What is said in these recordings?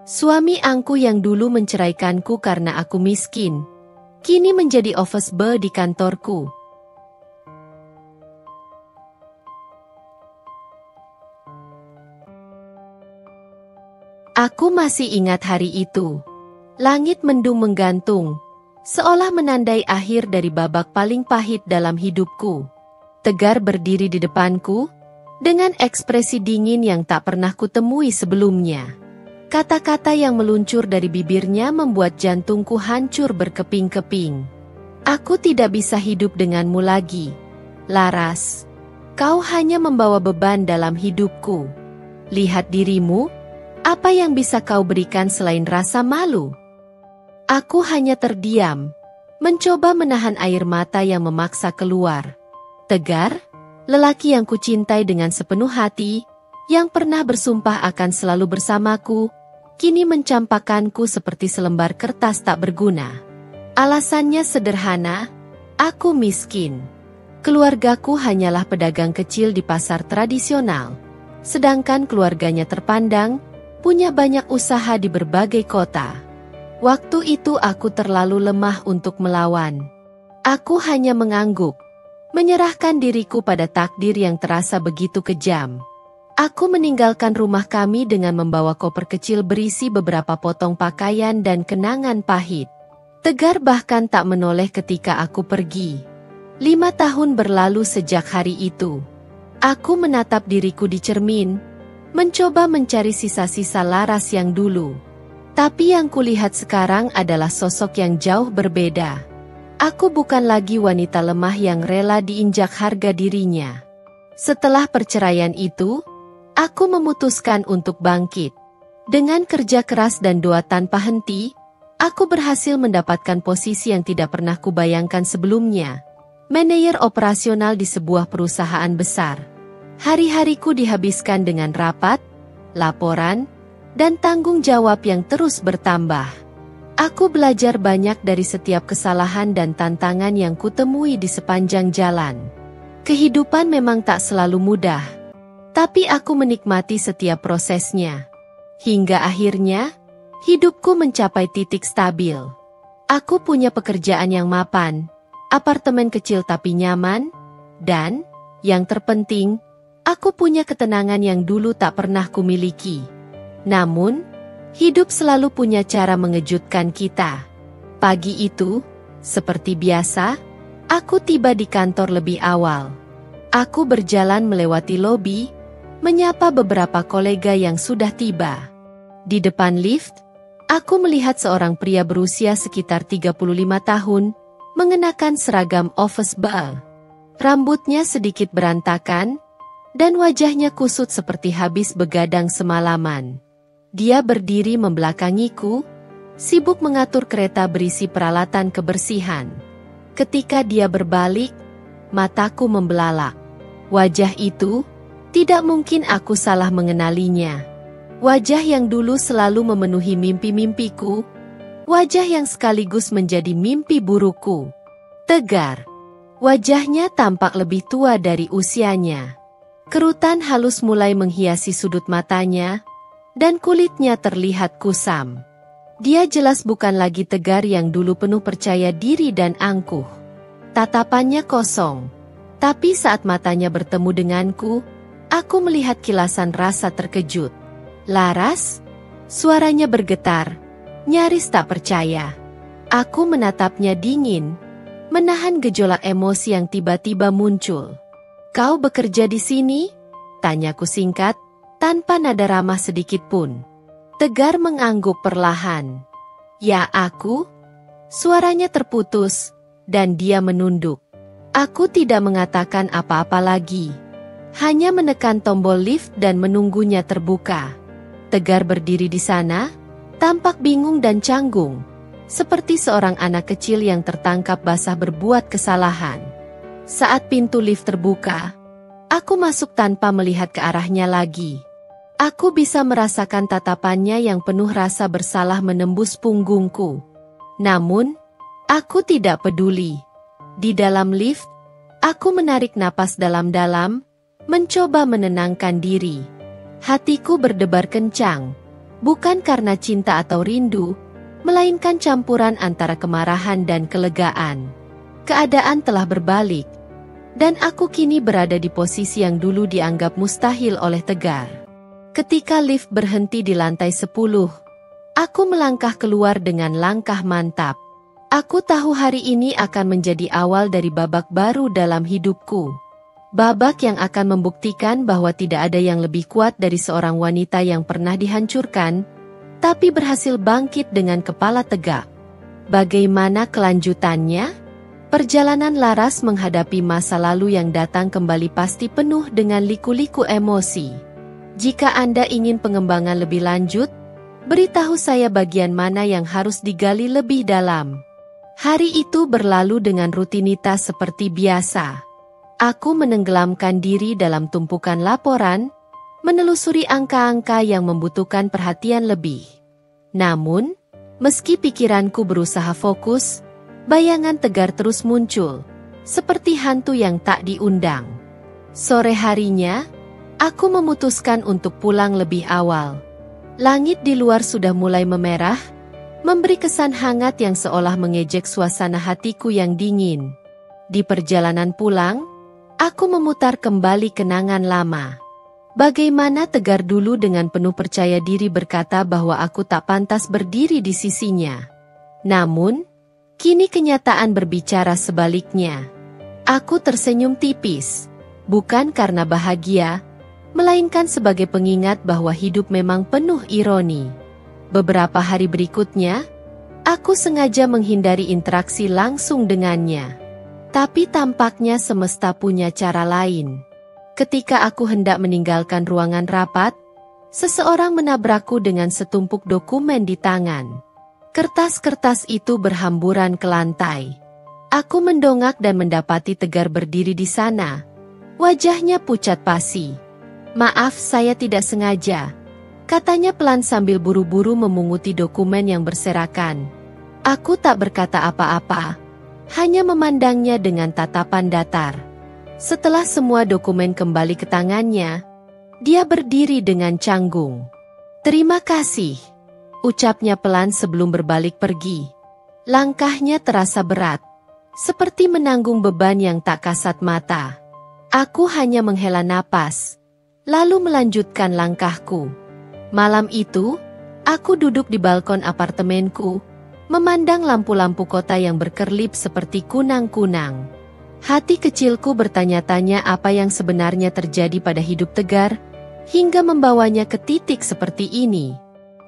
Suami angku yang dulu menceraikanku karena aku miskin, kini menjadi office boy di kantorku. Aku masih ingat hari itu. Langit mendung menggantung, seolah menandai akhir dari babak paling pahit dalam hidupku. Tegar berdiri di depanku, dengan ekspresi dingin yang tak pernah kutemui sebelumnya. Kata-kata yang meluncur dari bibirnya membuat jantungku hancur berkeping-keping. Aku tidak bisa hidup denganmu lagi, Laras. Kau hanya membawa beban dalam hidupku. Lihat dirimu, apa yang bisa kau berikan selain rasa malu? Aku hanya terdiam, mencoba menahan air mata yang memaksa keluar. Tegar, lelaki yang kucintai dengan sepenuh hati, yang pernah bersumpah akan selalu bersamaku, kini mencampakkanku seperti selembar kertas tak berguna. Alasannya sederhana, aku miskin. Keluargaku hanyalah pedagang kecil di pasar tradisional, sedangkan keluarganya terpandang, punya banyak usaha di berbagai kota. Waktu itu aku terlalu lemah untuk melawan. Aku hanya mengangguk, menyerahkan diriku pada takdir yang terasa begitu kejam. Aku meninggalkan rumah kami dengan membawa koper kecil berisi beberapa potong pakaian dan kenangan pahit. Tegar bahkan tak menoleh ketika aku pergi. 5 tahun berlalu sejak hari itu. Aku menatap diriku di cermin, mencoba mencari sisa-sisa Laras yang dulu. Tapi yang kulihat sekarang adalah sosok yang jauh berbeda. Aku bukan lagi wanita lemah yang rela diinjak harga dirinya. Setelah perceraian itu, aku memutuskan untuk bangkit. Dengan kerja keras dan doa tanpa henti, aku berhasil mendapatkan posisi yang tidak pernah kubayangkan sebelumnya. Manajer operasional di sebuah perusahaan besar. Hari-hariku dihabiskan dengan rapat, laporan, dan tanggung jawab yang terus bertambah. Aku belajar banyak dari setiap kesalahan dan tantangan yang kutemui di sepanjang jalan. Kehidupan memang tak selalu mudah, tapi aku menikmati setiap prosesnya. Hingga akhirnya, hidupku mencapai titik stabil. Aku punya pekerjaan yang mapan, apartemen kecil tapi nyaman, dan, yang terpenting, aku punya ketenangan yang dulu tak pernah kumiliki. Namun, hidup selalu punya cara mengejutkan kita. Pagi itu, seperti biasa, aku tiba di kantor lebih awal. Aku berjalan melewati lobi, menyapa beberapa kolega yang sudah tiba. Di depan lift, aku melihat seorang pria berusia sekitar 35 tahun, mengenakan seragam office boy. Rambutnya sedikit berantakan, dan wajahnya kusut seperti habis begadang semalaman. Dia berdiri membelakangiku, sibuk mengatur kereta berisi peralatan kebersihan. Ketika dia berbalik, mataku membelalak. Wajah itu, tidak mungkin aku salah mengenalinya. Wajah yang dulu selalu memenuhi mimpi-mimpiku, wajah yang sekaligus menjadi mimpi burukku. Tegar. Wajahnya tampak lebih tua dari usianya. Kerutan halus mulai menghiasi sudut matanya, dan kulitnya terlihat kusam. Dia jelas bukan lagi Tegar yang dulu penuh percaya diri dan angkuh. Tatapannya kosong, tapi saat matanya bertemu denganku, aku melihat kilasan rasa terkejut. Laras? Suaranya bergetar, nyaris tak percaya. Aku menatapnya dingin, menahan gejolak emosi yang tiba-tiba muncul. Kau bekerja di sini? Tanyaku singkat, tanpa nada ramah sedikit pun. Tegar mengangguk perlahan. Ya aku? Suaranya terputus, dan dia menunduk. Aku tidak mengatakan apa-apa lagi. Hanya menekan tombol lift dan menunggunya terbuka. Tegar berdiri di sana, tampak bingung dan canggung, seperti seorang anak kecil yang tertangkap basah berbuat kesalahan. Saat pintu lift terbuka, aku masuk tanpa melihat ke arahnya lagi. Aku bisa merasakan tatapannya yang penuh rasa bersalah menembus punggungku. Namun, aku tidak peduli. Di dalam lift, aku menarik napas dalam-dalam, mencoba menenangkan diri. Hatiku berdebar kencang, Bukan karena cinta atau rindu, melainkan campuran antara kemarahan dan kelegaan. Keadaan telah berbalik, dan aku kini berada di posisi yang dulu dianggap mustahil oleh Tegar. Ketika lift berhenti di lantai 10, aku melangkah keluar dengan langkah mantap. Aku tahu hari ini akan menjadi awal dari babak baru dalam hidupku. Babak yang akan membuktikan bahwa tidak ada yang lebih kuat dari seorang wanita yang pernah dihancurkan, tapi berhasil bangkit dengan kepala tegak. Bagaimana kelanjutannya? Perjalanan Laras menghadapi masa lalu yang datang kembali pasti penuh dengan liku-liku emosi. Jika Anda ingin pengembangan lebih lanjut, beritahu saya bagian mana yang harus digali lebih dalam. Hari itu berlalu dengan rutinitas seperti biasa. Aku menenggelamkan diri dalam tumpukan laporan, menelusuri angka-angka yang membutuhkan perhatian lebih. Namun, meski pikiranku berusaha fokus, bayangan Tegar terus muncul, seperti hantu yang tak diundang. Sore harinya, aku memutuskan untuk pulang lebih awal. Langit di luar sudah mulai memerah, memberi kesan hangat yang seolah mengejek suasana hatiku yang dingin. Di perjalanan pulang, aku memutar kembali kenangan lama. Bagaimana Tegar dulu dengan penuh percaya diri berkata bahwa aku tak pantas berdiri di sisinya. Namun, kini kenyataan berbicara sebaliknya. Aku tersenyum tipis, bukan karena bahagia, melainkan sebagai pengingat bahwa hidup memang penuh ironi. Beberapa hari berikutnya, aku sengaja menghindari interaksi langsung dengannya. Tapi tampaknya semesta punya cara lain. Ketika aku hendak meninggalkan ruangan rapat, seseorang menabrakku dengan setumpuk dokumen di tangan. Kertas-kertas itu berhamburan ke lantai. Aku mendongak dan mendapati Tegar berdiri di sana. Wajahnya pucat pasi. "Maaf, saya tidak sengaja," katanya pelan sambil buru-buru memunguti dokumen yang berserakan. Aku tak berkata apa-apa, hanya memandangnya dengan tatapan datar. Setelah semua dokumen kembali ke tangannya, dia berdiri dengan canggung. "Terima kasih," ucapnya pelan sebelum berbalik pergi. Langkahnya terasa berat, seperti menanggung beban yang tak kasat mata. Aku hanya menghela napas, lalu melanjutkan langkahku. Malam itu, aku duduk di balkon apartemenku, memandang lampu-lampu kota yang berkerlip seperti kunang-kunang. Hati kecilku bertanya-tanya apa yang sebenarnya terjadi pada hidup Tegar, hingga membawanya ke titik seperti ini.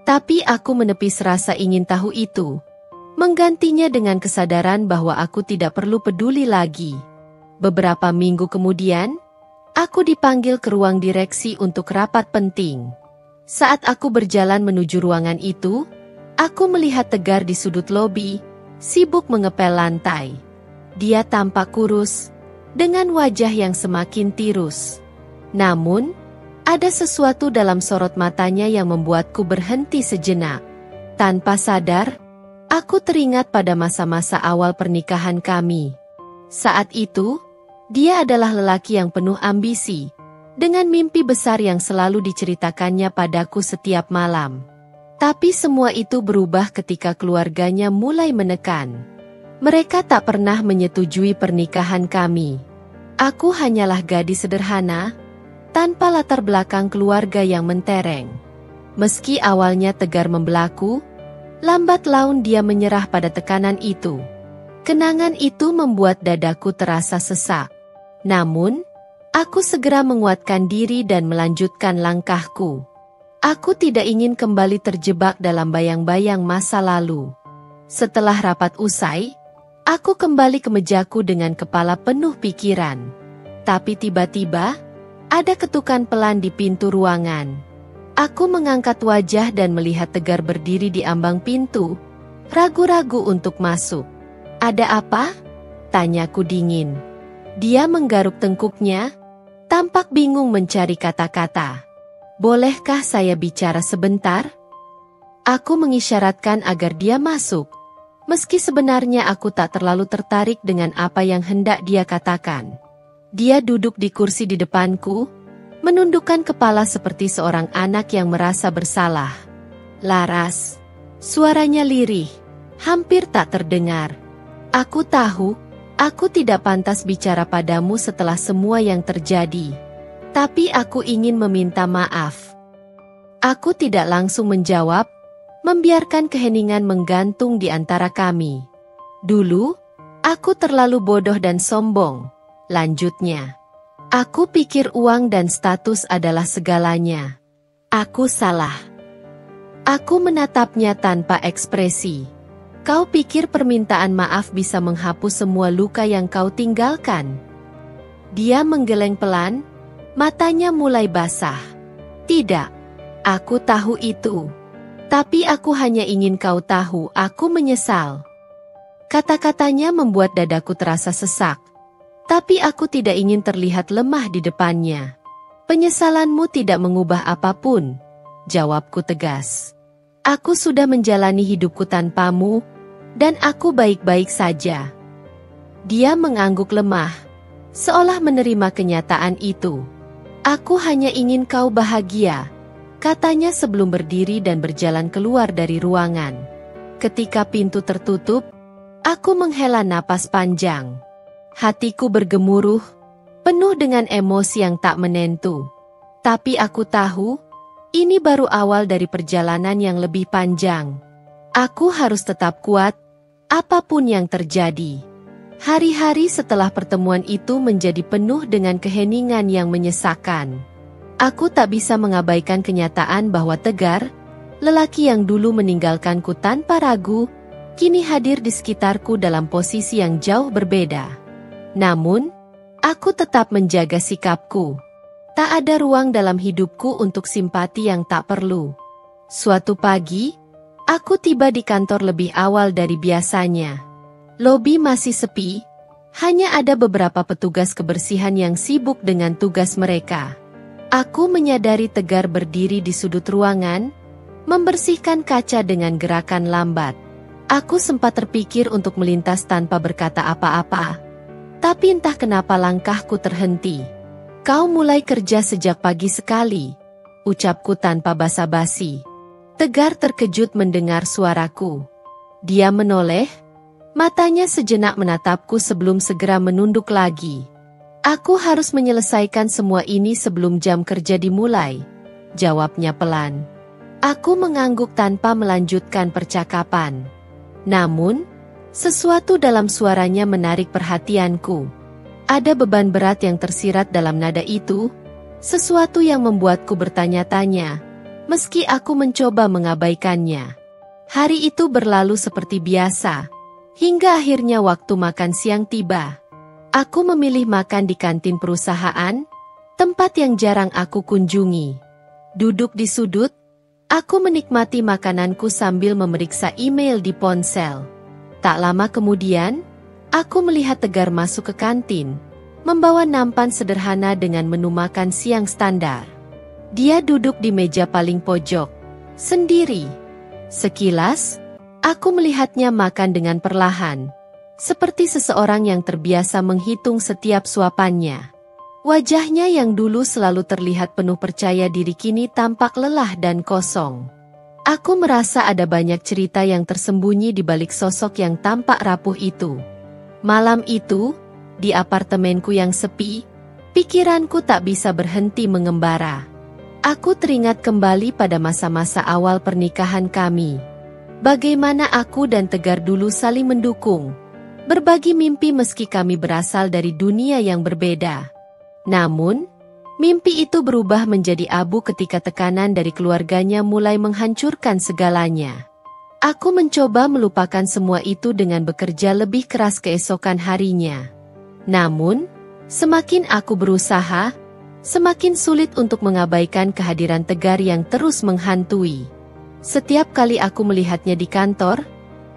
Tapi aku menepis rasa ingin tahu itu, menggantinya dengan kesadaran bahwa aku tidak perlu peduli lagi. Beberapa minggu kemudian, aku dipanggil ke ruang direksi untuk rapat penting. Saat aku berjalan menuju ruangan itu, aku melihat Tegar di sudut lobi, sibuk mengepel lantai. Dia tampak kurus, dengan wajah yang semakin tirus. Namun, ada sesuatu dalam sorot matanya yang membuatku berhenti sejenak. Tanpa sadar, aku teringat pada masa-masa awal pernikahan kami. Saat itu, dia adalah lelaki yang penuh ambisi, dengan mimpi besar yang selalu diceritakannya padaku setiap malam. Tapi semua itu berubah ketika keluarganya mulai menekan. Mereka tak pernah menyetujui pernikahan kami. Aku hanyalah gadis sederhana, tanpa latar belakang keluarga yang mentereng. Meski awalnya Tegar membelaku, lambat laun dia menyerah pada tekanan itu. Kenangan itu membuat dadaku terasa sesak. Namun, aku segera menguatkan diri dan melanjutkan langkahku. Aku tidak ingin kembali terjebak dalam bayang-bayang masa lalu. Setelah rapat usai, aku kembali ke mejaku dengan kepala penuh pikiran. Tapi tiba-tiba, ada ketukan pelan di pintu ruangan. Aku mengangkat wajah dan melihat Tegar berdiri di ambang pintu, ragu-ragu untuk masuk. "Ada apa?" tanyaku dingin. Dia menggaruk tengkuknya, tampak bingung mencari kata-kata. "Bolehkah saya bicara sebentar?" Aku mengisyaratkan agar dia masuk, meski sebenarnya aku tak terlalu tertarik dengan apa yang hendak dia katakan. Dia duduk di kursi di depanku, menundukkan kepala seperti seorang anak yang merasa bersalah. Laras. Suaranya lirih, hampir tak terdengar. Aku tahu, aku tidak pantas bicara padamu setelah semua yang terjadi. Tapi aku ingin meminta maaf. Aku tidak langsung menjawab, membiarkan keheningan menggantung di antara kami. Dulu, aku terlalu bodoh dan sombong. Lanjutnya. Aku pikir uang dan status adalah segalanya. Aku salah. Aku menatapnya tanpa ekspresi. Kau pikir permintaan maaf bisa menghapus semua luka yang kau tinggalkan? Dia menggeleng pelan, matanya mulai basah. Tidak, aku tahu itu. Tapi aku hanya ingin kau tahu aku menyesal. Kata-katanya membuat dadaku terasa sesak. Tapi aku tidak ingin terlihat lemah di depannya. Penyesalanmu tidak mengubah apapun, jawabku tegas. Aku sudah menjalani hidupku tanpamu, dan aku baik-baik saja. Dia mengangguk lemah, seolah menerima kenyataan itu. Aku hanya ingin kau bahagia, katanya sebelum berdiri dan berjalan keluar dari ruangan. Ketika pintu tertutup, aku menghela napas panjang. Hatiku bergemuruh, penuh dengan emosi yang tak menentu. Tapi aku tahu, ini baru awal dari perjalanan yang lebih panjang. Aku harus tetap kuat, apapun yang terjadi. Hari-hari setelah pertemuan itu menjadi penuh dengan keheningan yang menyesakan. Aku tak bisa mengabaikan kenyataan bahwa Tegar, lelaki yang dulu meninggalkanku tanpa ragu, kini hadir di sekitarku dalam posisi yang jauh berbeda. Namun, aku tetap menjaga sikapku. Tak ada ruang dalam hidupku untuk simpati yang tak perlu. Suatu pagi, aku tiba di kantor lebih awal dari biasanya. Lobi masih sepi, hanya ada beberapa petugas kebersihan yang sibuk dengan tugas mereka. Aku menyadari Tegar berdiri di sudut ruangan, membersihkan kaca dengan gerakan lambat. Aku sempat terpikir untuk melintas tanpa berkata apa-apa. Tapi entah kenapa langkahku terhenti. Kau mulai kerja sejak pagi sekali, ucapku tanpa basa-basi. Tegar terkejut mendengar suaraku. Dia menoleh, matanya sejenak menatapku sebelum segera menunduk lagi. Aku harus menyelesaikan semua ini sebelum jam kerja dimulai, jawabnya pelan. Aku mengangguk tanpa melanjutkan percakapan. Namun, sesuatu dalam suaranya menarik perhatianku. Ada beban berat yang tersirat dalam nada itu, sesuatu yang membuatku bertanya-tanya, meski aku mencoba mengabaikannya. Hari itu berlalu seperti biasa, hingga akhirnya waktu makan siang tiba. Aku memilih makan di kantin perusahaan, tempat yang jarang aku kunjungi. Duduk di sudut, aku menikmati makananku sambil memeriksa email di ponsel. Tak lama kemudian, aku melihat Tegar masuk ke kantin, membawa nampan sederhana dengan menu makan siang standar. Dia duduk di meja paling pojok, sendiri. Sekilas, aku melihatnya makan dengan perlahan, seperti seseorang yang terbiasa menghitung setiap suapannya. Wajahnya yang dulu selalu terlihat penuh percaya diri kini tampak lelah dan kosong. Aku merasa ada banyak cerita yang tersembunyi di balik sosok yang tampak rapuh itu. Malam itu, di apartemenku yang sepi, pikiranku tak bisa berhenti mengembara. Aku teringat kembali pada masa-masa awal pernikahan kami. Bagaimana aku dan Tegar dulu saling mendukung, berbagi mimpi meski kami berasal dari dunia yang berbeda. Namun, mimpi itu berubah menjadi abu ketika tekanan dari keluarganya mulai menghancurkan segalanya. Aku mencoba melupakan semua itu dengan bekerja lebih keras keesokan harinya. Namun, semakin aku berusaha, semakin sulit untuk mengabaikan kehadiran Tegar yang terus menghantui. Setiap kali aku melihatnya di kantor,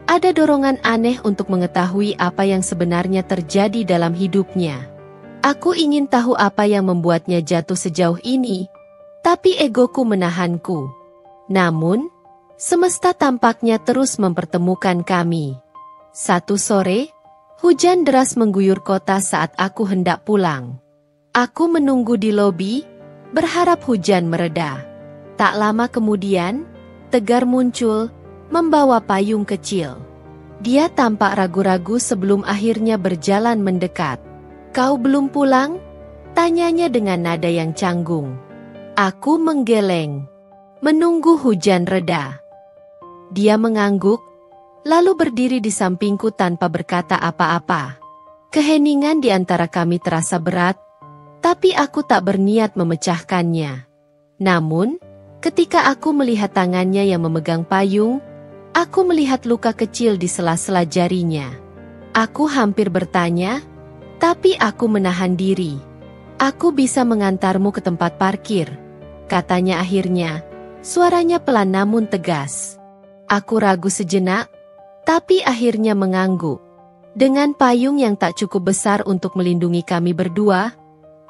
ada dorongan aneh untuk mengetahui apa yang sebenarnya terjadi dalam hidupnya. Aku ingin tahu apa yang membuatnya jatuh sejauh ini, tapi egoku menahanku. Namun, semesta tampaknya terus mempertemukan kami. Satu sore, hujan deras mengguyur kota saat aku hendak pulang. Aku menunggu di lobi, berharap hujan mereda. Tak lama kemudian, Tegar muncul, membawa payung kecil. Dia tampak ragu-ragu sebelum akhirnya berjalan mendekat. "Kau belum pulang?" tanyanya dengan nada yang canggung. Aku menggeleng, menunggu hujan reda. Dia mengangguk, lalu berdiri di sampingku tanpa berkata apa-apa. Keheningan di antara kami terasa berat, tapi aku tak berniat memecahkannya. Namun, ketika aku melihat tangannya yang memegang payung, aku melihat luka kecil di sela-sela jarinya. Aku hampir bertanya, tapi aku menahan diri. "Aku bisa mengantarmu ke tempat parkir," katanya akhirnya. Suaranya pelan namun tegas. Aku ragu sejenak, tapi akhirnya mengangguk. Dengan payung yang tak cukup besar untuk melindungi kami berdua,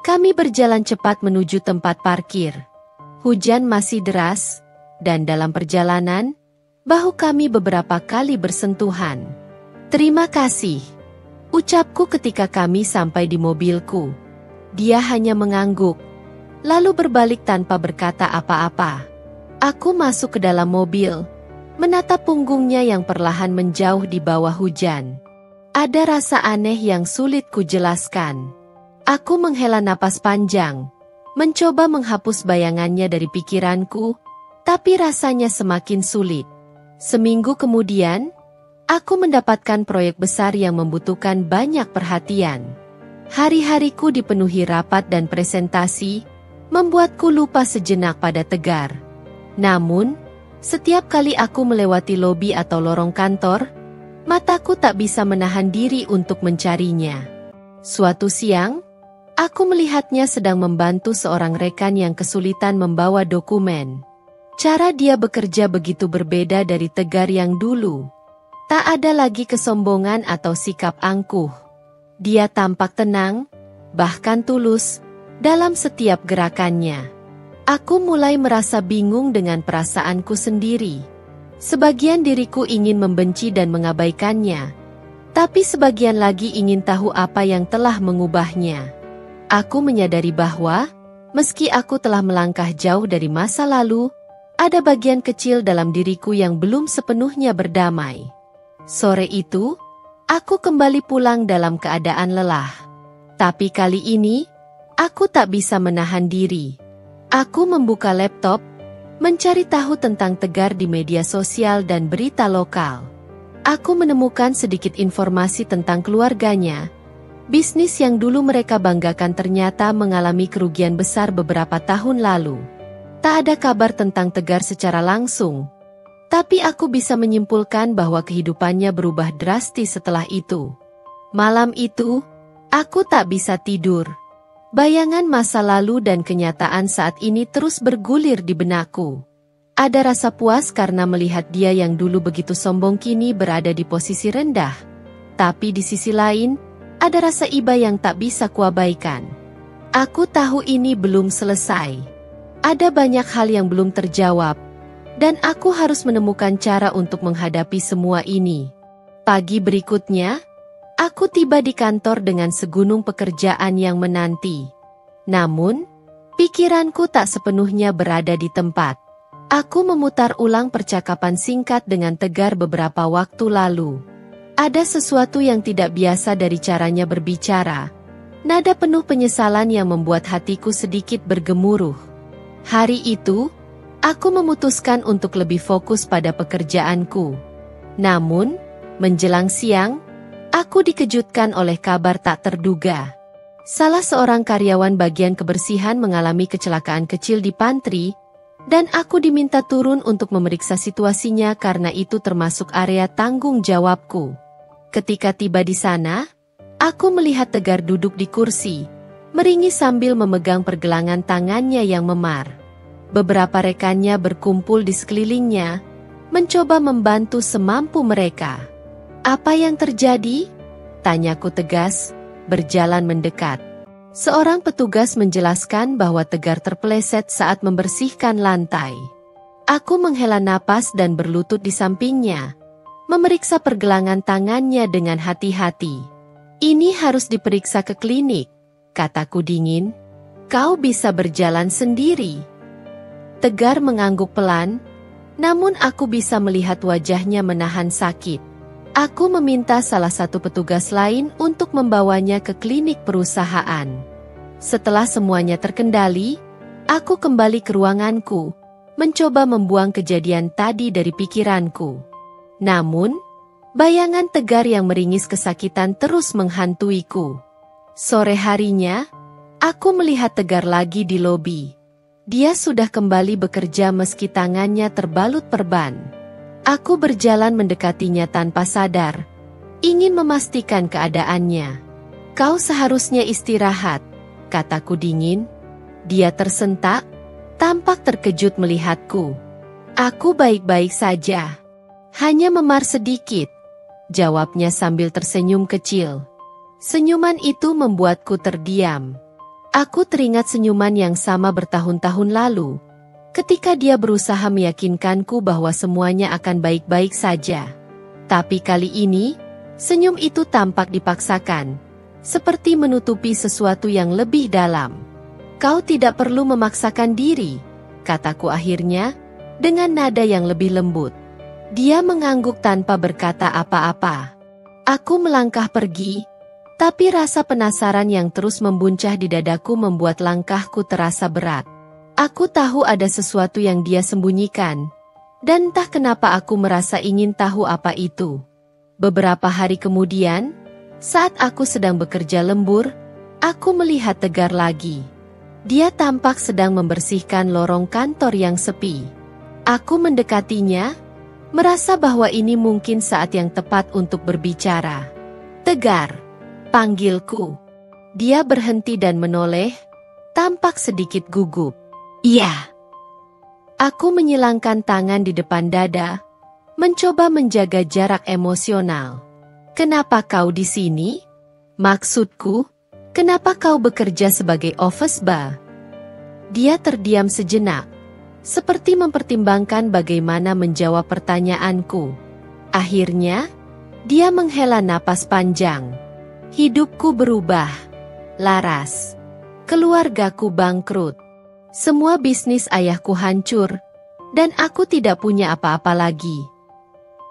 kami berjalan cepat menuju tempat parkir. Hujan masih deras, dan dalam perjalanan, bahu kami beberapa kali bersentuhan. "Terima kasih," ucapku ketika kami sampai di mobilku. Dia hanya mengangguk, lalu berbalik tanpa berkata apa-apa. Aku masuk ke dalam mobil, menatap punggungnya yang perlahan menjauh di bawah hujan. Ada rasa aneh yang sulit kujelaskan. Aku menghela napas panjang, mencoba menghapus bayangannya dari pikiranku, tapi rasanya semakin sulit. Seminggu kemudian, aku mendapatkan proyek besar yang membutuhkan banyak perhatian. Hari-hariku dipenuhi rapat dan presentasi, membuatku lupa sejenak pada Tegar. Namun, setiap kali aku melewati lobi atau lorong kantor, mataku tak bisa menahan diri untuk mencarinya. Suatu siang, aku melihatnya sedang membantu seorang rekan yang kesulitan membawa dokumen. Cara dia bekerja begitu berbeda dari Tegar yang dulu. Tak ada lagi kesombongan atau sikap angkuh. Dia tampak tenang, bahkan tulus, dalam setiap gerakannya. Aku mulai merasa bingung dengan perasaanku sendiri. Sebagian diriku ingin membenci dan mengabaikannya, tapi sebagian lagi ingin tahu apa yang telah mengubahnya. Aku menyadari bahwa, meski aku telah melangkah jauh dari masa lalu, ada bagian kecil dalam diriku yang belum sepenuhnya berdamai. Sore itu, aku kembali pulang dalam keadaan lelah. Tapi kali ini, aku tak bisa menahan diri. Aku membuka laptop, mencari tahu tentang Tegar di media sosial dan berita lokal. Aku menemukan sedikit informasi tentang keluarganya. Bisnis yang dulu mereka banggakan ternyata mengalami kerugian besar beberapa tahun lalu. Tak ada kabar tentang Tegar secara langsung, tapi aku bisa menyimpulkan bahwa kehidupannya berubah drastis setelah itu. Malam itu, aku tak bisa tidur. Bayangan masa lalu dan kenyataan saat ini terus bergulir di benakku. Ada rasa puas karena melihat dia yang dulu begitu sombong kini berada di posisi rendah. Tapi di sisi lain, ada rasa iba yang tak bisa kuabaikan. Aku tahu ini belum selesai. Ada banyak hal yang belum terjawab, dan aku harus menemukan cara untuk menghadapi semua ini. Pagi berikutnya, aku tiba di kantor dengan segunung pekerjaan yang menanti. Namun, pikiranku tak sepenuhnya berada di tempat. Aku memutar ulang percakapan singkat dengan Tegar beberapa waktu lalu. Ada sesuatu yang tidak biasa dari caranya berbicara. Nada penuh penyesalan yang membuat hatiku sedikit bergemuruh. Hari itu, aku memutuskan untuk lebih fokus pada pekerjaanku. Namun, menjelang siang, aku dikejutkan oleh kabar tak terduga. Salah seorang karyawan bagian kebersihan mengalami kecelakaan kecil di pantry, dan aku diminta turun untuk memeriksa situasinya karena itu termasuk area tanggung jawabku. Ketika tiba di sana, aku melihat Tegar duduk di kursi, meringis sambil memegang pergelangan tangannya yang memar. Beberapa rekannya berkumpul di sekelilingnya, mencoba membantu semampu mereka. "Apa yang terjadi?" tanyaku tegas, berjalan mendekat. Seorang petugas menjelaskan bahwa Tegar terpeleset saat membersihkan lantai. Aku menghela napas dan berlutut di sampingnya, memeriksa pergelangan tangannya dengan hati-hati. "Ini harus diperiksa ke klinik," kataku dingin. "Kau bisa berjalan sendiri." Tegar mengangguk pelan, Namun aku bisa melihat wajahnya menahan sakit. Aku meminta salah satu petugas lain untuk membawanya ke klinik perusahaan. Setelah semuanya terkendali, aku kembali ke ruanganku, mencoba membuang kejadian tadi dari pikiranku. Namun, bayangan Tegar yang meringis kesakitan terus menghantuiku. Sore harinya, aku melihat Tegar lagi di lobi. Dia sudah kembali bekerja meski tangannya terbalut perban. Aku berjalan mendekatinya tanpa sadar, ingin memastikan keadaannya. "Kau seharusnya istirahat," kataku dingin. Dia tersentak, tampak terkejut melihatku. "Aku baik-baik saja. Hanya memar sedikit," jawabnya sambil tersenyum kecil. Senyuman itu membuatku terdiam. Aku teringat senyuman yang sama bertahun-tahun lalu, ketika dia berusaha meyakinkanku bahwa semuanya akan baik-baik saja. Tapi kali ini, senyum itu tampak dipaksakan, seperti menutupi sesuatu yang lebih dalam. "Kau tidak perlu memaksakan diri," kataku akhirnya, dengan nada yang lebih lembut. Dia mengangguk tanpa berkata apa-apa. Aku melangkah pergi, tapi rasa penasaran yang terus membuncah di dadaku membuat langkahku terasa berat. Aku tahu ada sesuatu yang dia sembunyikan, dan entah kenapa aku merasa ingin tahu apa itu. Beberapa hari kemudian, saat aku sedang bekerja lembur, aku melihat Tegar lagi. Dia tampak sedang membersihkan lorong kantor yang sepi. Aku mendekatinya, merasa bahwa ini mungkin saat yang tepat untuk berbicara. "Tegar," panggilku. Dia berhenti dan menoleh, tampak sedikit gugup. "Iya." Aku menyilangkan tangan di depan dada, mencoba menjaga jarak emosional. "Kenapa kau di sini? Maksudku, kenapa kau bekerja sebagai office boy?" Dia terdiam sejenak, seperti mempertimbangkan bagaimana menjawab pertanyaanku. Akhirnya, dia menghela napas panjang. "Hidupku berubah, Laras. Keluargaku bangkrut. Semua bisnis ayahku hancur, dan aku tidak punya apa-apa lagi."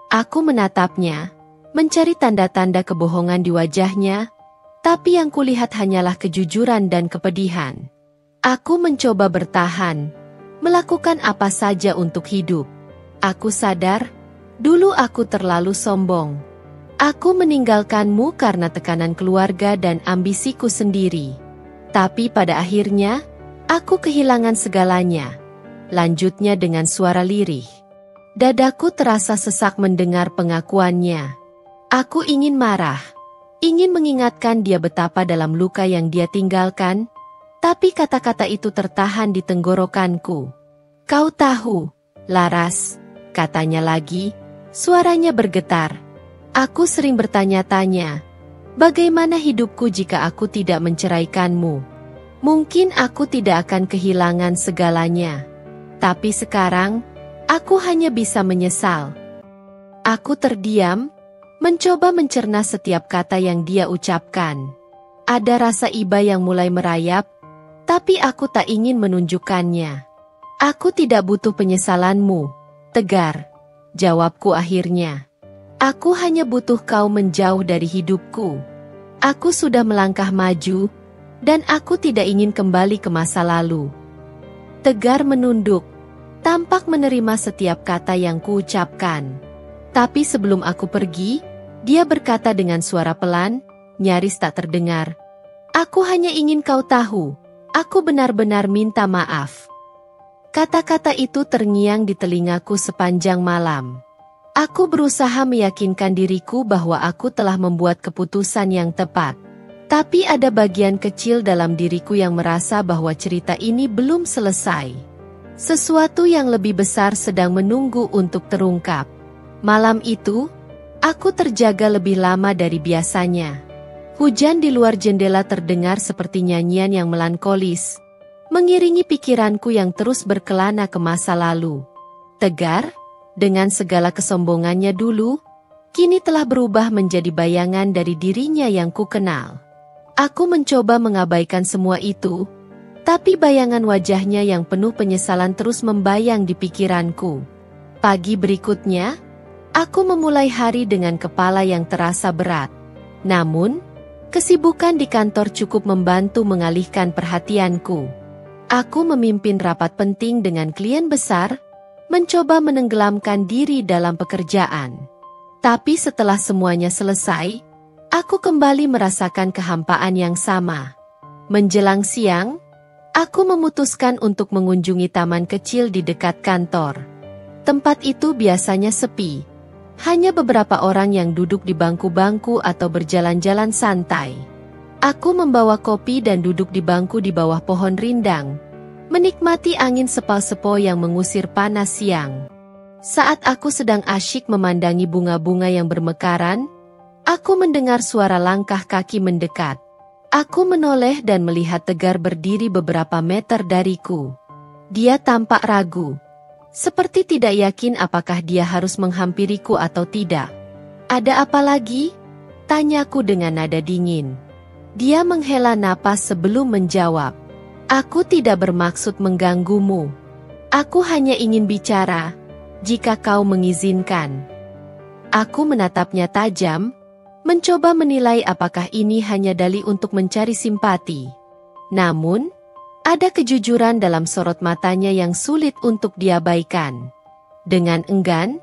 Aku menatapnya, mencari tanda-tanda kebohongan di wajahnya, tapi yang kulihat hanyalah kejujuran dan kepedihan. Aku mencoba bertahan, melakukan apa saja untuk hidup. Aku sadar, dulu aku terlalu sombong. Aku meninggalkanmu karena tekanan keluarga dan ambisiku sendiri. Tapi pada akhirnya, aku kehilangan segalanya. Lanjutnya dengan suara lirih. Dadaku terasa sesak mendengar pengakuannya. Aku ingin marah, ingin mengingatkan dia betapa dalam luka yang dia tinggalkan, tapi kata-kata itu tertahan di tenggorokanku. "Kau tahu, Laras," katanya lagi, suaranya bergetar. "Aku sering bertanya-tanya, bagaimana hidupku jika aku tidak menceraikanmu? Mungkin aku tidak akan kehilangan segalanya. Tapi sekarang, aku hanya bisa menyesal." Aku terdiam, mencoba mencerna setiap kata yang dia ucapkan. Ada rasa iba yang mulai merayap, tapi aku tak ingin menunjukkannya. "Aku tidak butuh penyesalanmu, Tegar," jawabku akhirnya. "Aku hanya butuh kau menjauh dari hidupku. Aku sudah melangkah maju, dan aku tidak ingin kembali ke masa lalu." Tegar menunduk, tampak menerima setiap kata yang kuucapkan. Tapi sebelum aku pergi, dia berkata dengan suara pelan, nyaris tak terdengar, "Aku hanya ingin kau tahu, aku benar-benar minta maaf." Kata-kata itu terngiang di telingaku sepanjang malam. Aku berusaha meyakinkan diriku bahwa aku telah membuat keputusan yang tepat. Tapi ada bagian kecil dalam diriku yang merasa bahwa cerita ini belum selesai. Sesuatu yang lebih besar sedang menunggu untuk terungkap. Malam itu, aku terjaga lebih lama dari biasanya. Hujan di luar jendela terdengar seperti nyanyian yang melankolis, mengiringi pikiranku yang terus berkelana ke masa lalu. Tegar, dengan segala kesombongannya dulu, kini telah berubah menjadi bayangan dari dirinya yang kukenal. Aku mencoba mengabaikan semua itu, tapi bayangan wajahnya yang penuh penyesalan terus membayang di pikiranku. Pagi berikutnya, aku memulai hari dengan kepala yang terasa berat. Namun, kesibukan di kantor cukup membantu mengalihkan perhatianku. Aku memimpin rapat penting dengan klien besar, mencoba menenggelamkan diri dalam pekerjaan. Tapi setelah semuanya selesai, aku kembali merasakan kehampaan yang sama. Menjelang siang, aku memutuskan untuk mengunjungi taman kecil di dekat kantor. Tempat itu biasanya sepi. Hanya beberapa orang yang duduk di bangku-bangku atau berjalan-jalan santai. Aku membawa kopi dan duduk di bangku di bawah pohon rindang, menikmati angin sepal-sepal yang mengusir panas siang. Saat aku sedang asyik memandangi bunga-bunga yang bermekaran, aku mendengar suara langkah kaki mendekat. Aku menoleh dan melihat Tegar berdiri beberapa meter dariku. Dia tampak ragu, seperti tidak yakin apakah dia harus menghampiriku atau tidak. "Ada apa lagi?" tanyaku dengan nada dingin. Dia menghela napas sebelum menjawab. "Aku tidak bermaksud mengganggumu. Aku hanya ingin bicara, jika kau mengizinkan." Aku menatapnya tajam, mencoba menilai apakah ini hanya dalih untuk mencari simpati. Namun, ada kejujuran dalam sorot matanya yang sulit untuk diabaikan. Dengan enggan,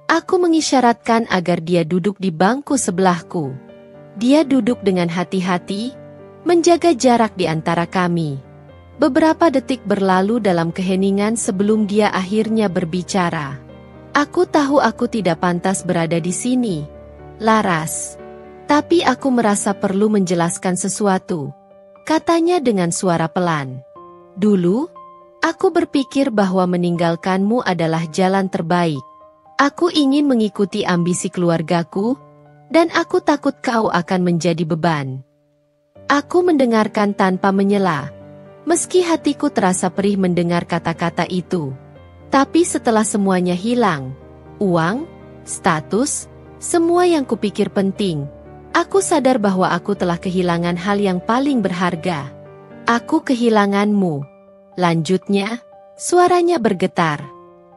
aku mengisyaratkan agar dia duduk di bangku sebelahku. Dia duduk dengan hati-hati, menjaga jarak di antara kami. Beberapa detik berlalu dalam keheningan sebelum dia akhirnya berbicara. "Aku tahu aku tidak pantas berada di sini, Laras. Tapi aku merasa perlu menjelaskan sesuatu," katanya dengan suara pelan. "Dulu, aku berpikir bahwa meninggalkanmu adalah jalan terbaik. Aku ingin mengikuti ambisi keluargaku, dan aku takut kau akan menjadi beban." Aku mendengarkan tanpa menyela, meski hatiku terasa perih mendengar kata-kata itu. Tapi setelah semuanya hilang, uang, status, semua yang kupikir penting, aku sadar bahwa aku telah kehilangan hal yang paling berharga. "Aku kehilanganmu," lanjutnya, suaranya bergetar.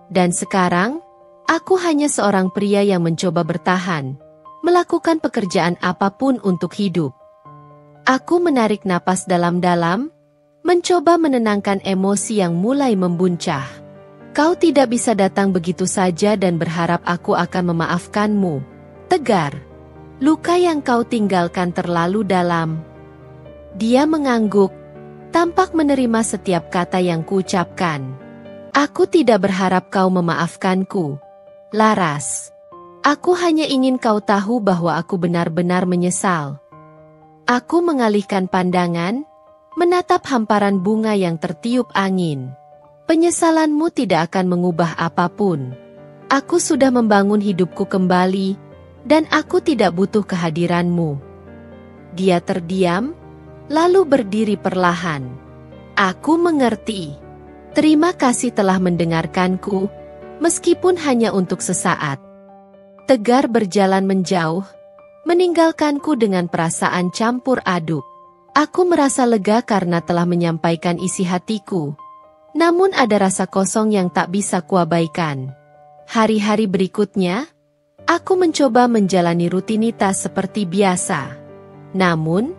"Dan sekarang, aku hanya seorang pria yang mencoba bertahan, melakukan pekerjaan apapun untuk hidup." Aku menarik napas dalam-dalam, mencoba menenangkan emosi yang mulai membuncah. "Kau tidak bisa datang begitu saja dan berharap aku akan memaafkanmu, Tegar. Luka yang kau tinggalkan terlalu dalam." Dia mengangguk, tampak menerima setiap kata yang kuucapkan. "Aku tidak berharap kau memaafkanku, Laras. Aku hanya ingin kau tahu bahwa aku benar-benar menyesal." Aku mengalihkan pandangan, menatap hamparan bunga yang tertiup angin. "Penyesalanmu tidak akan mengubah apapun. Aku sudah membangun hidupku kembali, dan aku tidak butuh kehadiranmu." Dia terdiam, lalu berdiri perlahan. "Aku mengerti. Terima kasih telah mendengarkanku, meskipun hanya untuk sesaat." Tegar berjalan menjauh, meninggalkanku dengan perasaan campur aduk. Aku merasa lega karena telah menyampaikan isi hatiku. Namun ada rasa kosong yang tak bisa kuabaikan. Hari-hari berikutnya, aku mencoba menjalani rutinitas seperti biasa. Namun,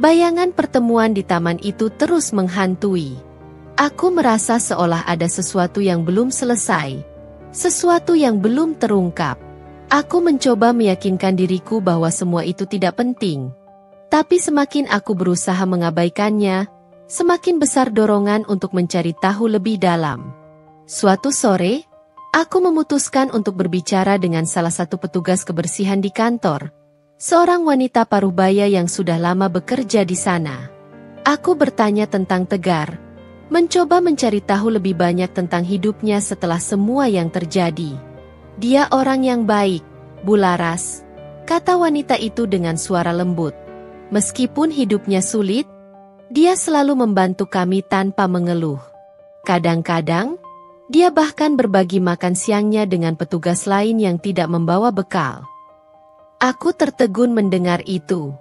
bayangan pertemuan di taman itu terus menghantui. Aku merasa seolah ada sesuatu yang belum selesai, sesuatu yang belum terungkap. Aku mencoba meyakinkan diriku bahwa semua itu tidak penting. Tapi semakin aku berusaha mengabaikannya, semakin besar dorongan untuk mencari tahu lebih dalam. Suatu sore, aku memutuskan untuk berbicara dengan salah satu petugas kebersihan di kantor, seorang wanita parubaya yang sudah lama bekerja di sana. Aku bertanya tentang Tegar, mencoba mencari tahu lebih banyak tentang hidupnya setelah semua yang terjadi. "Dia orang yang baik, Bu Laras," kata wanita itu dengan suara lembut. "Meskipun hidupnya sulit, dia selalu membantu kami tanpa mengeluh. Kadang-kadang, dia bahkan berbagi makan siangnya dengan petugas lain yang tidak membawa bekal." Aku tertegun mendengar itu.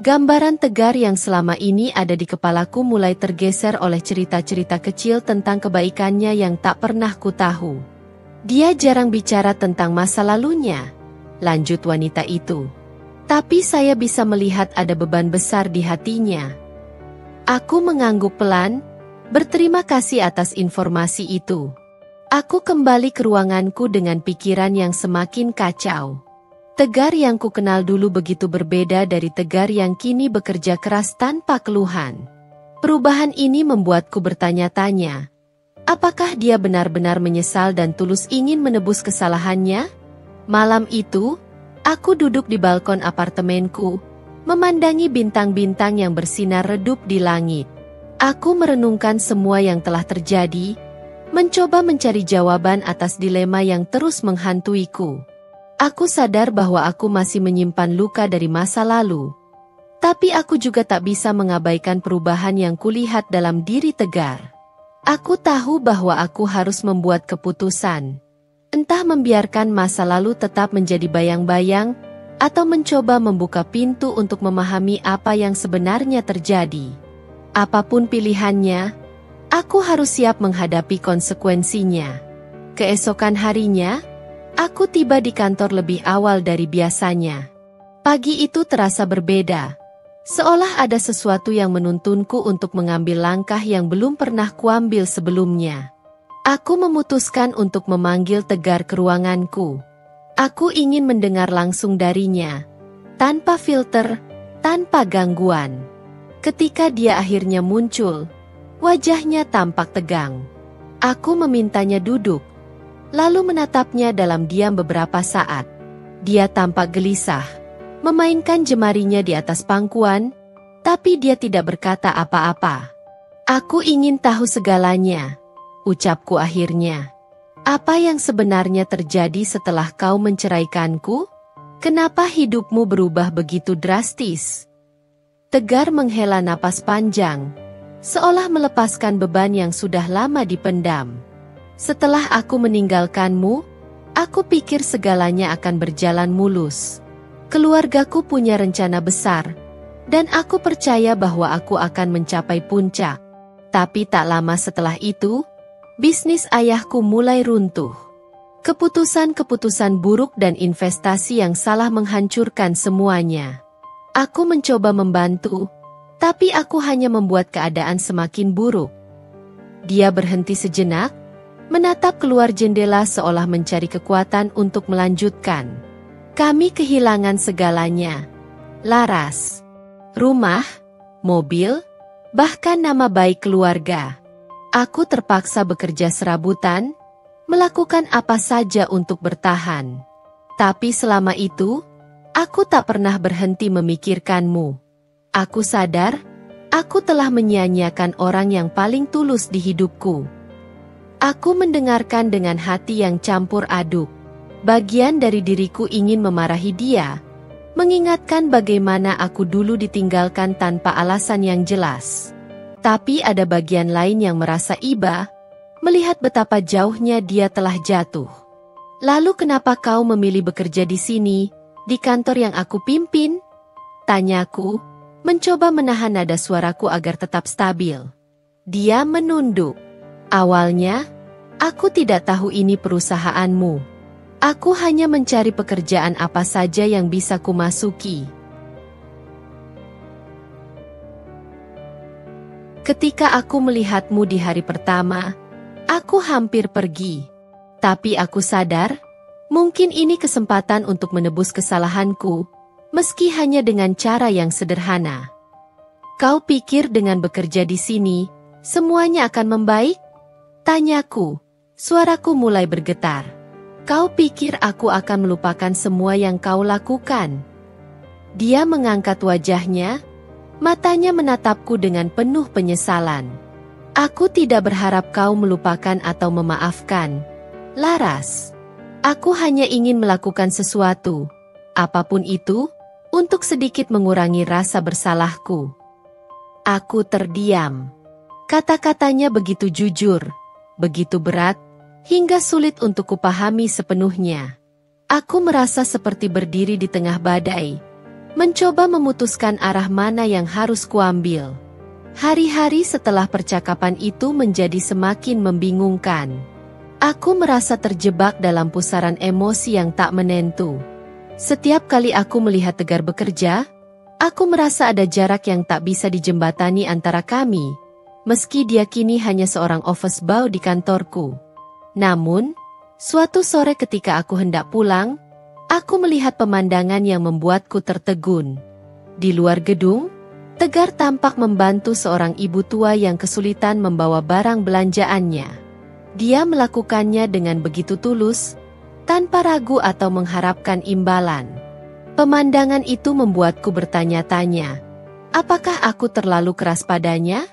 Gambaran Tegar yang selama ini ada di kepalaku mulai tergeser oleh cerita-cerita kecil tentang kebaikannya yang tak pernah ku tahu. Dia jarang bicara tentang masa lalunya, lanjut wanita itu. Tapi saya bisa melihat ada beban besar di hatinya. Aku mengangguk pelan, berterima kasih atas informasi itu. Aku kembali ke ruanganku dengan pikiran yang semakin kacau. Tegar yang kukenal dulu begitu berbeda dari Tegar yang kini bekerja keras tanpa keluhan. Perubahan ini membuatku bertanya-tanya. Apakah dia benar-benar menyesal dan tulus ingin menebus kesalahannya? Malam itu, aku duduk di balkon apartemenku, memandangi bintang-bintang yang bersinar redup di langit. Aku merenungkan semua yang telah terjadi, mencoba mencari jawaban atas dilema yang terus menghantuiku. Aku sadar bahwa aku masih menyimpan luka dari masa lalu. Tapi aku juga tak bisa mengabaikan perubahan yang kulihat dalam diri Tegar. Aku tahu bahwa aku harus membuat keputusan. Entah membiarkan masa lalu tetap menjadi bayang-bayang, atau mencoba membuka pintu untuk memahami apa yang sebenarnya terjadi. Apapun pilihannya, aku harus siap menghadapi konsekuensinya. Keesokan harinya, aku tiba di kantor lebih awal dari biasanya. Pagi itu terasa berbeda. Seolah ada sesuatu yang menuntunku untuk mengambil langkah yang belum pernah kuambil sebelumnya. Aku memutuskan untuk memanggil Tegar ke ruanganku. Aku ingin mendengar langsung darinya, tanpa filter, tanpa gangguan. Ketika dia akhirnya muncul, wajahnya tampak tegang. Aku memintanya duduk, lalu menatapnya dalam diam beberapa saat. Dia tampak gelisah, memainkan jemarinya di atas pangkuan, tapi dia tidak berkata apa-apa. Aku ingin tahu segalanya, ucapku akhirnya. Apa yang sebenarnya terjadi setelah kau menceraikanku? Kenapa hidupmu berubah begitu drastis? Tegar menghela napas panjang, seolah melepaskan beban yang sudah lama dipendam. Setelah aku meninggalkanmu, aku pikir segalanya akan berjalan mulus. Keluargaku punya rencana besar, dan aku percaya bahwa aku akan mencapai puncak. Tapi tak lama setelah itu, bisnis ayahku mulai runtuh. Keputusan-keputusan buruk dan investasi yang salah menghancurkan semuanya. Aku mencoba membantu, tapi aku hanya membuat keadaan semakin buruk. Dia berhenti sejenak, menatap keluar jendela seolah mencari kekuatan untuk melanjutkan. Kami kehilangan segalanya. Laras, rumah, mobil, bahkan nama baik keluarga. Aku terpaksa bekerja serabutan, melakukan apa saja untuk bertahan. Tapi selama itu, aku tak pernah berhenti memikirkanmu. Aku sadar, aku telah menyia-nyiakan orang yang paling tulus di hidupku. Aku mendengarkan dengan hati yang campur aduk. Bagian dari diriku ingin memarahi dia, mengingatkan bagaimana aku dulu ditinggalkan tanpa alasan yang jelas. Tapi ada bagian lain yang merasa iba, melihat betapa jauhnya dia telah jatuh. Lalu kenapa kau memilih bekerja di sini, di kantor yang aku pimpin? Tanyaku, mencoba menahan nada suaraku agar tetap stabil. Dia menunduk. Awalnya, aku tidak tahu ini perusahaanmu. Aku hanya mencari pekerjaan apa saja yang bisa kumasuki. Ketika aku melihatmu di hari pertama, aku hampir pergi. Tapi aku sadar, mungkin ini kesempatan untuk menebus kesalahanku, meski hanya dengan cara yang sederhana. Kau pikir dengan bekerja di sini, semuanya akan membaik? Tanyaku, suaraku mulai bergetar. Kau pikir aku akan melupakan semua yang kau lakukan? Dia mengangkat wajahnya, matanya menatapku dengan penuh penyesalan. Aku tidak berharap kau melupakan atau memaafkan, Laras. Aku hanya ingin melakukan sesuatu, apapun itu, untuk sedikit mengurangi rasa bersalahku. Aku terdiam. Kata-katanya begitu jujur, begitu berat, hingga sulit untuk kupahami sepenuhnya. Aku merasa seperti berdiri di tengah badai, mencoba memutuskan arah mana yang harus kuambil. Hari-hari setelah percakapan itu menjadi semakin membingungkan. Aku merasa terjebak dalam pusaran emosi yang tak menentu. Setiap kali aku melihat Tegar bekerja, aku merasa ada jarak yang tak bisa dijembatani antara kami, meski dia kini hanya seorang office boy di kantorku. Namun, suatu sore ketika aku hendak pulang, aku melihat pemandangan yang membuatku tertegun. Di luar gedung, Tegar tampak membantu seorang ibu tua yang kesulitan membawa barang belanjaannya. Dia melakukannya dengan begitu tulus, tanpa ragu atau mengharapkan imbalan. Pemandangan itu membuatku bertanya-tanya, apakah aku terlalu keras padanya?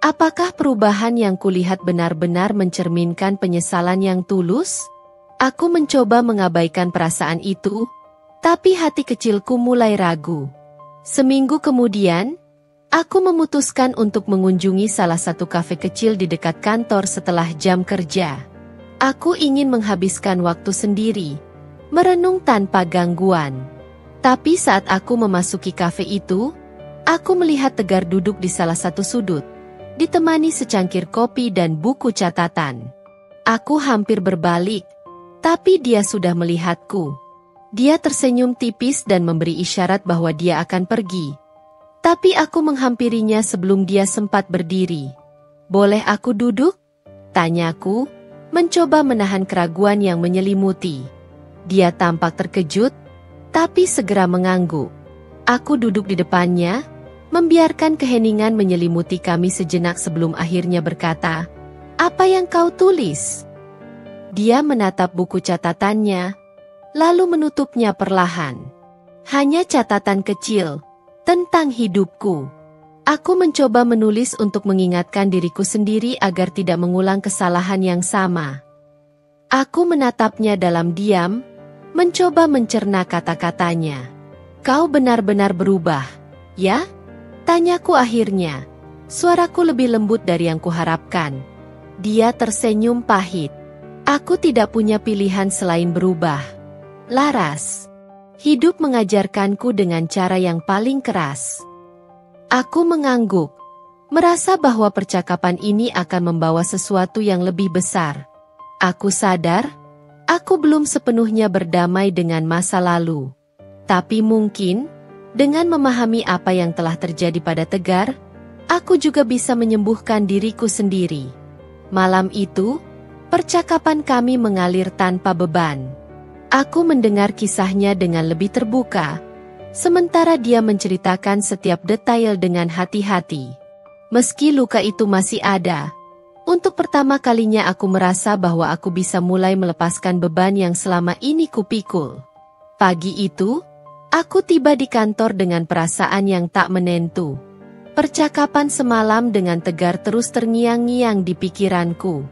Apakah perubahan yang kulihat benar-benar mencerminkan penyesalan yang tulus? Aku mencoba mengabaikan perasaan itu, tapi hati kecilku mulai ragu. Seminggu kemudian, aku memutuskan untuk mengunjungi salah satu kafe kecil di dekat kantor setelah jam kerja. Aku ingin menghabiskan waktu sendiri, merenung tanpa gangguan. Tapi saat aku memasuki kafe itu, aku melihat Tegar duduk di salah satu sudut, ditemani secangkir kopi dan buku catatan. Aku hampir berbalik, tapi dia sudah melihatku. Dia tersenyum tipis dan memberi isyarat bahwa dia akan pergi. Tapi aku menghampirinya sebelum dia sempat berdiri. "Boleh aku duduk?" tanyaku, mencoba menahan keraguan yang menyelimuti. Dia tampak terkejut, tapi segera mengangguk. Aku duduk di depannya, membiarkan keheningan menyelimuti kami sejenak sebelum akhirnya berkata, "Apa yang kau tulis?" Dia menatap buku catatannya, lalu menutupnya perlahan. Hanya catatan kecil tentang hidupku. Aku mencoba menulis untuk mengingatkan diriku sendiri agar tidak mengulang kesalahan yang sama. Aku menatapnya dalam diam, mencoba mencerna kata-katanya. "Kau benar-benar berubah, ya?" tanyaku akhirnya. Suaraku lebih lembut dari yang kuharapkan. Dia tersenyum pahit. "Aku tidak punya pilihan selain berubah, Laras. Hidup mengajarkanku dengan cara yang paling keras." Aku mengangguk, merasa bahwa percakapan ini akan membawa sesuatu yang lebih besar. Aku sadar, aku belum sepenuhnya berdamai dengan masa lalu. Tapi mungkin, dengan memahami apa yang telah terjadi pada Tegar, aku juga bisa menyembuhkan diriku sendiri. Malam itu, percakapan kami mengalir tanpa beban. Aku mendengar kisahnya dengan lebih terbuka, sementara dia menceritakan setiap detail dengan hati-hati. Meski luka itu masih ada, untuk pertama kalinya aku merasa bahwa aku bisa mulai melepaskan beban yang selama ini kupikul. Pagi itu, aku tiba di kantor dengan perasaan yang tak menentu. Percakapan semalam dengan Tegar terus terngiang-ngiang di pikiranku.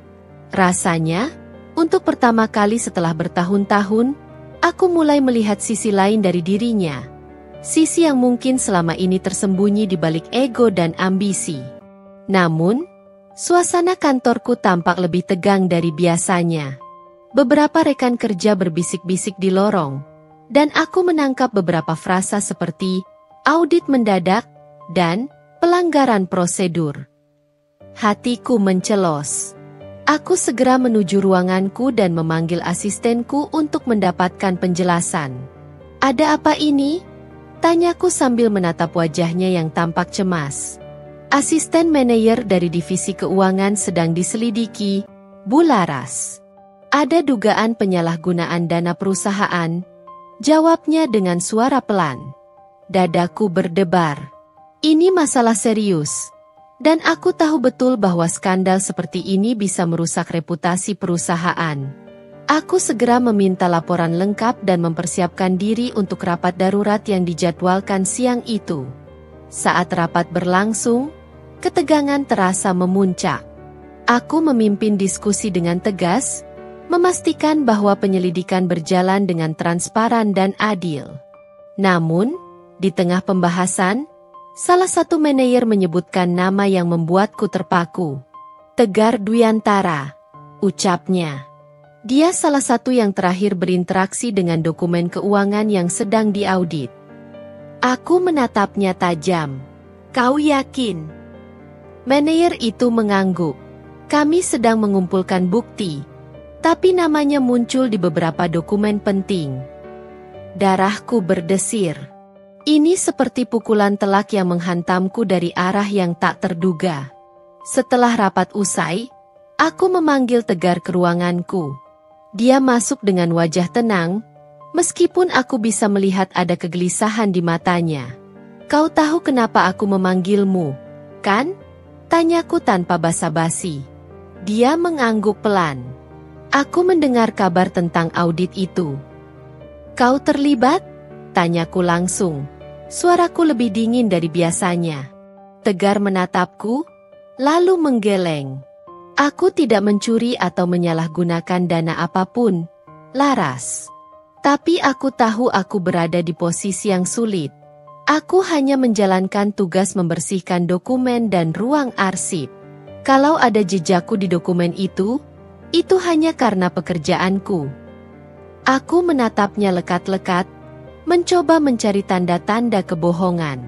Rasanya, untuk pertama kali setelah bertahun-tahun, aku mulai melihat sisi lain dari dirinya. Sisi yang mungkin selama ini tersembunyi di balik ego dan ambisi. Namun, suasana kantorku tampak lebih tegang dari biasanya. Beberapa rekan kerja berbisik-bisik di lorong, dan aku menangkap beberapa frasa seperti audit mendadak dan pelanggaran prosedur. Hatiku mencelos. Aku segera menuju ruanganku dan memanggil asistenku untuk mendapatkan penjelasan. "Ada apa ini?" tanyaku sambil menatap wajahnya yang tampak cemas. "Asisten manajer dari divisi keuangan sedang diselidiki, Bu Laras. Ada dugaan penyalahgunaan dana perusahaan," jawabnya dengan suara pelan. Dadaku berdebar. Ini masalah serius. Dan aku tahu betul bahwa skandal seperti ini bisa merusak reputasi perusahaan. Aku segera meminta laporan lengkap dan mempersiapkan diri untuk rapat darurat yang dijadwalkan siang itu. Saat rapat berlangsung, ketegangan terasa memuncak. Aku memimpin diskusi dengan tegas, memastikan bahwa penyelidikan berjalan dengan transparan dan adil. Namun, di tengah pembahasan, salah satu manajer menyebutkan nama yang membuatku terpaku. "Tegar Dwiantara," ucapnya. Dia salah satu yang terakhir berinteraksi dengan dokumen keuangan yang sedang diaudit. Aku menatapnya tajam. "Kau yakin?" Manajer itu mengangguk. "Kami sedang mengumpulkan bukti. tapi namanya muncul di beberapa dokumen penting. Darahku berdesir. Ini seperti pukulan telak yang menghantamku dari arah yang tak terduga. Setelah rapat usai, aku memanggil Tegar ke ruanganku. Dia masuk dengan wajah tenang, meskipun aku bisa melihat ada kegelisahan di matanya. "Kau tahu kenapa aku memanggilmu, kan?" tanyaku tanpa basa-basi. Dia mengangguk pelan. "Aku mendengar kabar tentang audit itu." "Kau terlibat?" tanyaku langsung. Suaraku lebih dingin dari biasanya. Tegar menatapku, lalu menggeleng. "Aku tidak mencuri atau menyalahgunakan dana apapun, Laras. Tapi aku tahu aku berada di posisi yang sulit. Aku hanya menjalankan tugas membersihkan dokumen dan ruang arsip. Kalau ada jejakku di dokumen itu hanya karena pekerjaanku." Aku menatapnya lekat-lekat, mencoba mencari tanda-tanda kebohongan.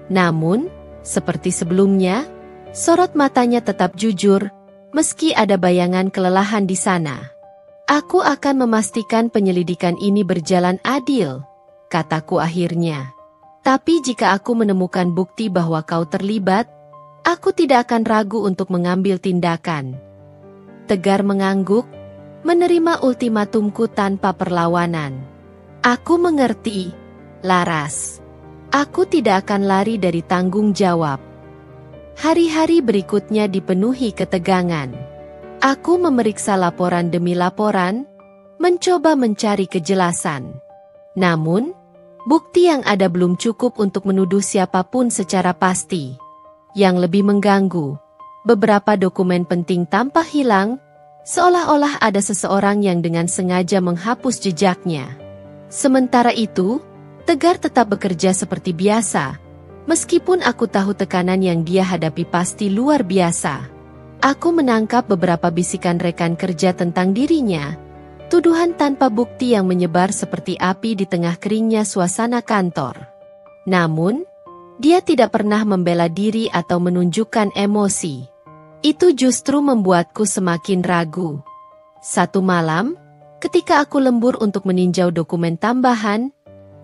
Namun, seperti sebelumnya, sorot matanya tetap jujur, meski ada bayangan kelelahan di sana. "Aku akan memastikan penyelidikan ini berjalan adil," kataku akhirnya. "Tapi jika aku menemukan bukti bahwa kau terlibat, aku tidak akan ragu untuk mengambil tindakan." Tegar mengangguk, menerima ultimatumku tanpa perlawanan. "Aku mengerti, Laras. Aku tidak akan lari dari tanggung jawab." Hari-hari berikutnya dipenuhi ketegangan. Aku memeriksa laporan demi laporan, mencoba mencari kejelasan. Namun, bukti yang ada belum cukup untuk menuduh siapapun secara pasti. Yang lebih mengganggu, beberapa dokumen penting tampak hilang, seolah-olah ada seseorang yang dengan sengaja menghapus jejaknya. Sementara itu, Tegar tetap bekerja seperti biasa, meskipun aku tahu tekanan yang dia hadapi pasti luar biasa. Aku menangkap beberapa bisikan rekan kerja tentang dirinya, tuduhan tanpa bukti yang menyebar seperti api di tengah keringnya suasana kantor. Namun, dia tidak pernah membela diri atau menunjukkan emosi. Itu justru membuatku semakin ragu. Satu malam, ketika aku lembur untuk meninjau dokumen tambahan,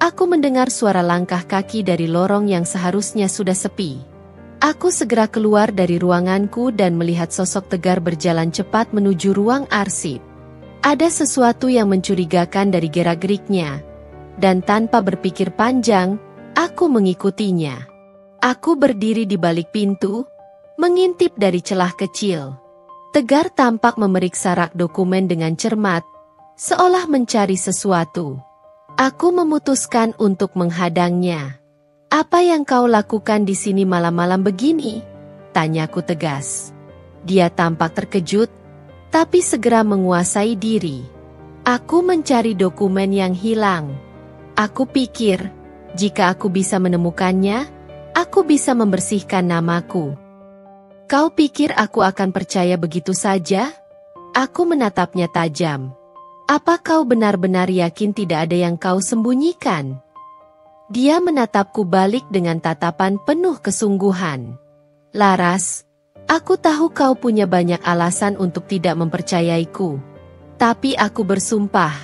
aku mendengar suara langkah kaki dari lorong yang seharusnya sudah sepi. Aku segera keluar dari ruanganku dan melihat sosok Tegar berjalan cepat menuju ruang arsip. Ada sesuatu yang mencurigakan dari gerak-geriknya, dan tanpa berpikir panjang, aku mengikutinya. Aku berdiri di balik pintu, mengintip dari celah kecil. Tegar tampak memeriksa rak dokumen dengan cermat, seolah mencari sesuatu. Aku memutuskan untuk menghadangnya. "Apa yang kau lakukan di sini malam-malam begini?" tanyaku tegas. Dia tampak terkejut, tapi segera menguasai diri. "Aku mencari dokumen yang hilang. Aku pikir, jika aku bisa menemukannya, aku bisa membersihkan namaku." "Kau pikir aku akan percaya begitu saja?" Aku menatapnya tajam. "Apa kau benar-benar yakin tidak ada yang kau sembunyikan?" Dia menatapku balik dengan tatapan penuh kesungguhan. "Laras, aku tahu kau punya banyak alasan untuk tidak mempercayaiku. Tapi aku bersumpah,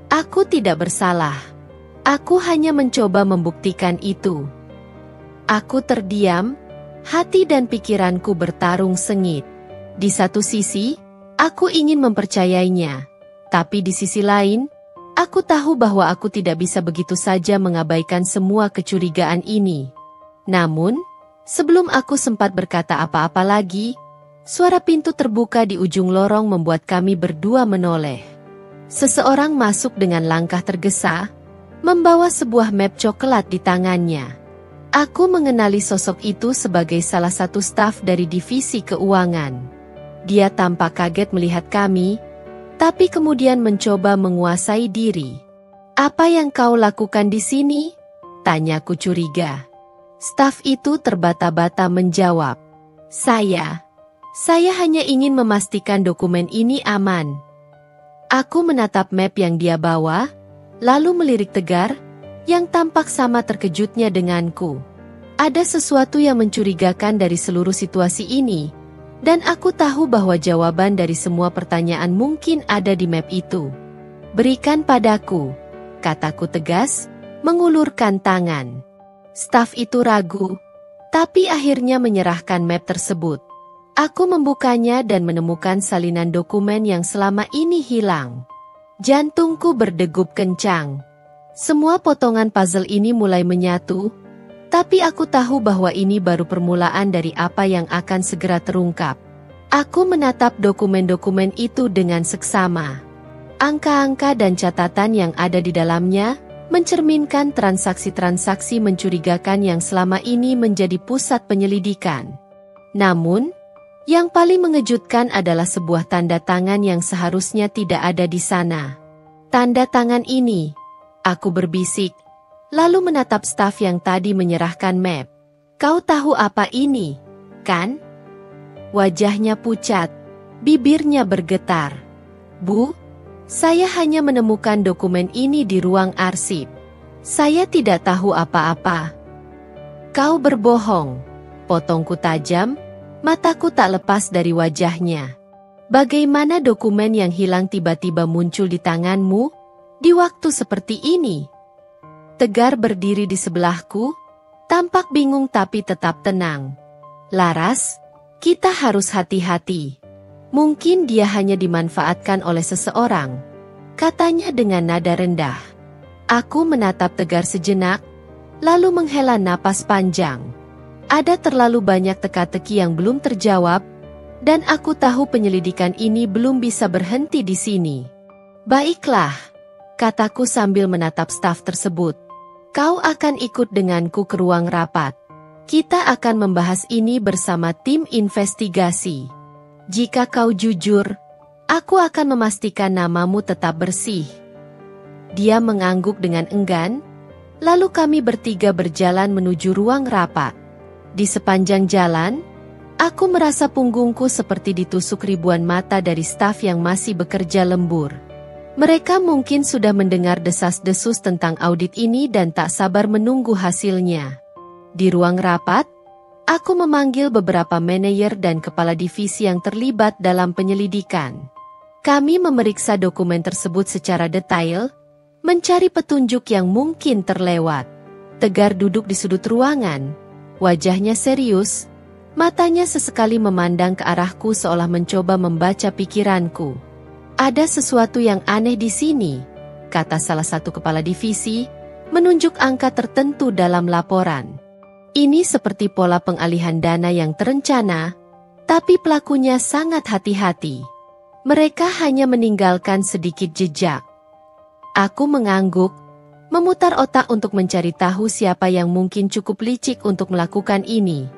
aku tidak bersalah. Aku hanya mencoba membuktikan itu." Aku terdiam, hati dan pikiranku bertarung sengit. Di satu sisi, aku ingin mempercayainya. Tapi di sisi lain, aku tahu bahwa aku tidak bisa begitu saja mengabaikan semua kecurigaan ini. Namun, sebelum aku sempat berkata apa-apa lagi, suara pintu terbuka di ujung lorong membuat kami berdua menoleh. Seseorang masuk dengan langkah tergesa, membawa sebuah map coklat di tangannya. Aku mengenali sosok itu sebagai salah satu staf dari divisi keuangan. Dia tampak kaget melihat kami, tapi kemudian mencoba menguasai diri. "Apa yang kau lakukan di sini?" tanyaku curiga. Staf itu terbata-bata menjawab, Saya hanya ingin memastikan dokumen ini aman." Aku menatap map yang dia bawa, lalu melirik Tegar, yang tampak sama terkejutnya denganku. Ada sesuatu yang mencurigakan dari seluruh situasi ini, Dan aku tahu bahwa jawaban dari semua pertanyaan mungkin ada di map itu. Berikan padaku, kataku tegas, mengulurkan tangan. Staf itu ragu, tapi akhirnya menyerahkan map tersebut. Aku membukanya dan menemukan salinan dokumen yang selama ini hilang. Jantungku berdegup kencang. Semua potongan puzzle ini mulai menyatu, tapi aku tahu bahwa ini baru permulaan dari apa yang akan segera terungkap. Aku menatap dokumen-dokumen itu dengan seksama. Angka-angka dan catatan yang ada di dalamnya mencerminkan transaksi-transaksi mencurigakan yang selama ini menjadi pusat penyelidikan. Namun, yang paling mengejutkan adalah sebuah tanda tangan yang seharusnya tidak ada di sana. Tanda tangan ini, aku berbisik, lalu menatap staf yang tadi menyerahkan map. Kau tahu apa ini, kan? Wajahnya pucat, bibirnya bergetar. Bu, saya hanya menemukan dokumen ini di ruang arsip. Saya tidak tahu apa-apa. Kau berbohong, potongku tajam. Mataku tak lepas dari wajahnya. Bagaimana dokumen yang hilang tiba-tiba muncul di tanganmu di waktu seperti ini? Tegar berdiri di sebelahku, tampak bingung tapi tetap tenang. Laras, kita harus hati-hati. Mungkin dia hanya dimanfaatkan oleh seseorang, katanya dengan nada rendah. Aku menatap Tegar sejenak, lalu menghela napas panjang. Ada terlalu banyak teka-teki yang belum terjawab, dan aku tahu penyelidikan ini belum bisa berhenti di sini. Baiklah, kataku sambil menatap staf tersebut. Kau akan ikut denganku ke ruang rapat. Kita akan membahas ini bersama tim investigasi. Jika kau jujur, aku akan memastikan namamu tetap bersih. Dia mengangguk dengan enggan, lalu kami bertiga berjalan menuju ruang rapat. Di sepanjang jalan, aku merasa punggungku seperti ditusuk ribuan mata dari staf yang masih bekerja lembur. Mereka mungkin sudah mendengar desas-desus tentang audit ini dan tak sabar menunggu hasilnya. Di ruang rapat, aku memanggil beberapa manajer dan kepala divisi yang terlibat dalam penyelidikan. Kami memeriksa dokumen tersebut secara detail, mencari petunjuk yang mungkin terlewat. Tegar duduk di sudut ruangan. Wajahnya serius, matanya sesekali memandang ke arahku seolah mencoba membaca pikiranku. Ada sesuatu yang aneh di sini, kata salah satu kepala divisi, menunjuk angka tertentu dalam laporan. Ini seperti pola pengalihan dana yang terencana, tapi pelakunya sangat hati-hati. Mereka hanya meninggalkan sedikit jejak. Aku mengangguk, memutar otak untuk mencari tahu siapa yang mungkin cukup licik untuk melakukan ini.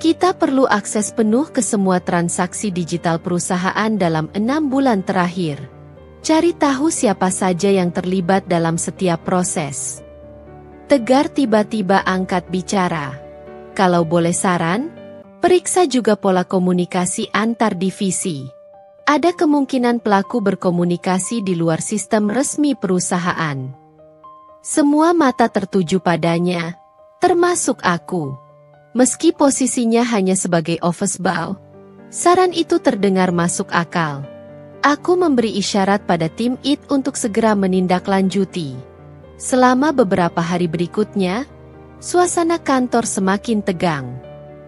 Kita perlu akses penuh ke semua transaksi digital perusahaan dalam 6 bulan terakhir. Cari tahu siapa saja yang terlibat dalam setiap proses. Tegar tiba-tiba angkat bicara. Kalau boleh saran, periksa juga pola komunikasi antar divisi. Ada kemungkinan pelaku berkomunikasi di luar sistem resmi perusahaan. Semua mata tertuju padanya, termasuk aku. Meski posisinya hanya sebagai office boy, saran itu terdengar masuk akal. Aku memberi isyarat pada tim IT untuk segera menindaklanjuti. Selama beberapa hari berikutnya, suasana kantor semakin tegang.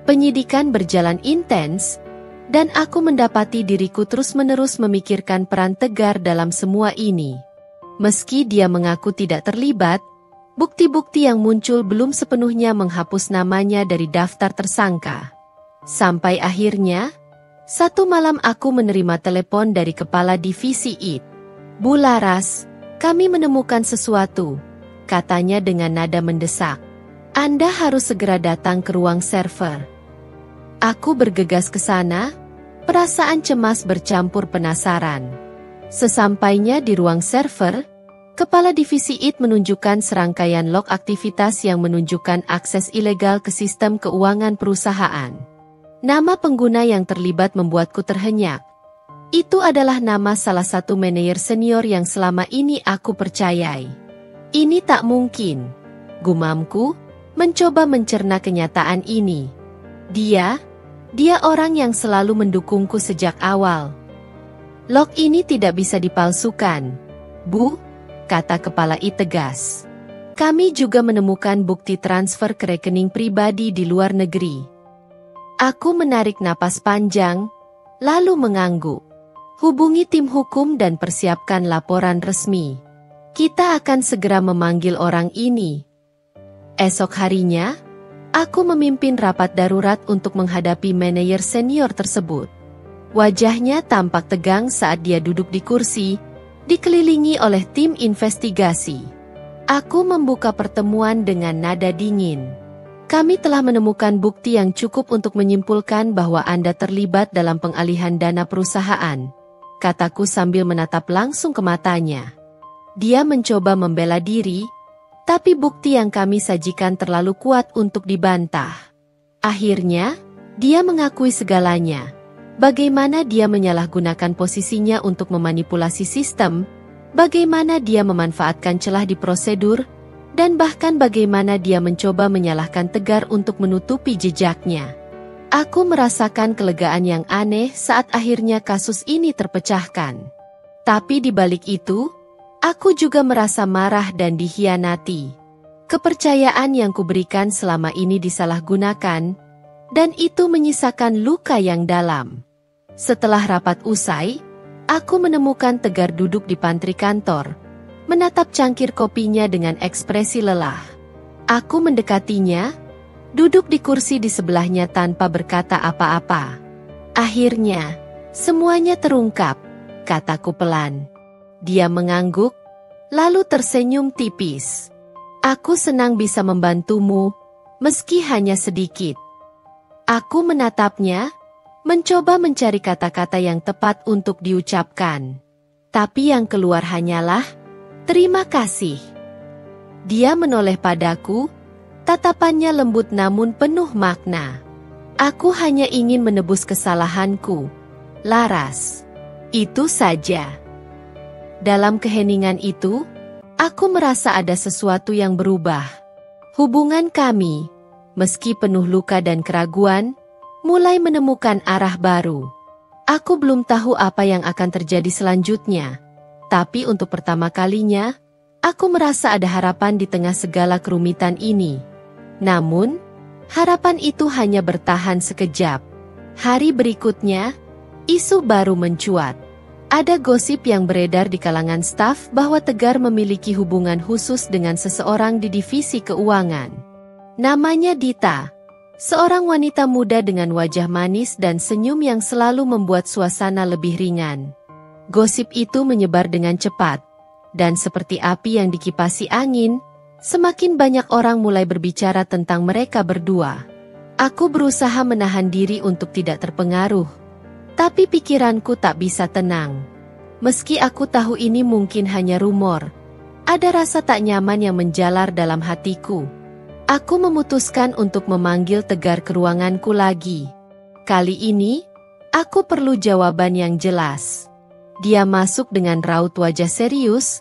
Penyidikan berjalan intens, dan aku mendapati diriku terus-menerus memikirkan peran Tegar dalam semua ini. Meski dia mengaku tidak terlibat, bukti-bukti yang muncul belum sepenuhnya menghapus namanya dari daftar tersangka. Sampai akhirnya, satu malam aku menerima telepon dari kepala divisi IT. Bu Laras, kami menemukan sesuatu, katanya dengan nada mendesak. Anda harus segera datang ke ruang server. Aku bergegas ke sana, perasaan cemas bercampur penasaran. Sesampainya di ruang server, kepala divisi IT menunjukkan serangkaian log aktivitas yang menunjukkan akses ilegal ke sistem keuangan perusahaan. Nama pengguna yang terlibat membuatku terhenyak. Itu adalah nama salah satu manajer senior yang selama ini aku percayai. Ini tak mungkin, gumamku, mencoba mencerna kenyataan ini. Dia, Dia orang yang selalu mendukungku sejak awal. Log ini tidak bisa dipalsukan, Bu, kata Kepala I tegas. Kami juga menemukan bukti transfer ke rekening pribadi di luar negeri. Aku menarik napas panjang, lalu mengangguk. Hubungi tim hukum dan persiapkan laporan resmi. Kita akan segera memanggil orang ini. Esok harinya, aku memimpin rapat darurat untuk menghadapi manajer senior tersebut. Wajahnya tampak tegang saat dia duduk di kursi, dikelilingi oleh tim investigasi. Aku membuka pertemuan dengan nada dingin. Kami telah menemukan bukti yang cukup untuk menyimpulkan bahwa Anda terlibat dalam pengalihan dana perusahaan, kataku sambil menatap langsung ke matanya. Dia mencoba membela diri, tapi bukti yang kami sajikan terlalu kuat untuk dibantah. Akhirnya, dia mengakui segalanya. Bagaimana dia menyalahgunakan posisinya untuk memanipulasi sistem, bagaimana dia memanfaatkan celah di prosedur, dan bahkan bagaimana dia mencoba menyalahkan Tegar untuk menutupi jejaknya. Aku merasakan kelegaan yang aneh saat akhirnya kasus ini terpecahkan. Tapi di balik itu, aku juga merasa marah dan dikhianati. Kepercayaan yang kuberikan selama ini disalahgunakan, dan itu menyisakan luka yang dalam. Setelah rapat usai, aku menemukan Tegar duduk di pantry kantor, menatap cangkir kopinya dengan ekspresi lelah. Aku mendekatinya, duduk di kursi di sebelahnya tanpa berkata apa-apa. Akhirnya, semuanya terungkap, kataku pelan. Dia mengangguk, lalu tersenyum tipis. Aku senang bisa membantumu, meski hanya sedikit. Aku menatapnya, mencoba mencari kata-kata yang tepat untuk diucapkan. Tapi yang keluar hanyalah, terima kasih. Dia menoleh padaku, tatapannya lembut namun penuh makna. Aku hanya ingin menebus kesalahanku, Laras. Itu saja. Dalam keheningan itu, aku merasa ada sesuatu yang berubah. Hubungan kami, meski penuh luka dan keraguan, mulai menemukan arah baru. Aku belum tahu apa yang akan terjadi selanjutnya. Tapi untuk pertama kalinya, aku merasa ada harapan di tengah segala kerumitan ini. Namun, harapan itu hanya bertahan sekejap. Hari berikutnya, isu baru mencuat. Ada gosip yang beredar di kalangan staf bahwa Tegar memiliki hubungan khusus dengan seseorang di divisi keuangan. Namanya Dita, seorang wanita muda dengan wajah manis dan senyum yang selalu membuat suasana lebih ringan. Gosip itu menyebar dengan cepat, dan seperti api yang dikipasi angin, semakin banyak orang mulai berbicara tentang mereka berdua. Aku berusaha menahan diri untuk tidak terpengaruh, tapi pikiranku tak bisa tenang. Meski aku tahu ini mungkin hanya rumor, ada rasa tak nyaman yang menjalar dalam hatiku. Aku memutuskan untuk memanggil Tegar ke ruanganku lagi. Kali ini, aku perlu jawaban yang jelas. Dia masuk dengan raut wajah serius,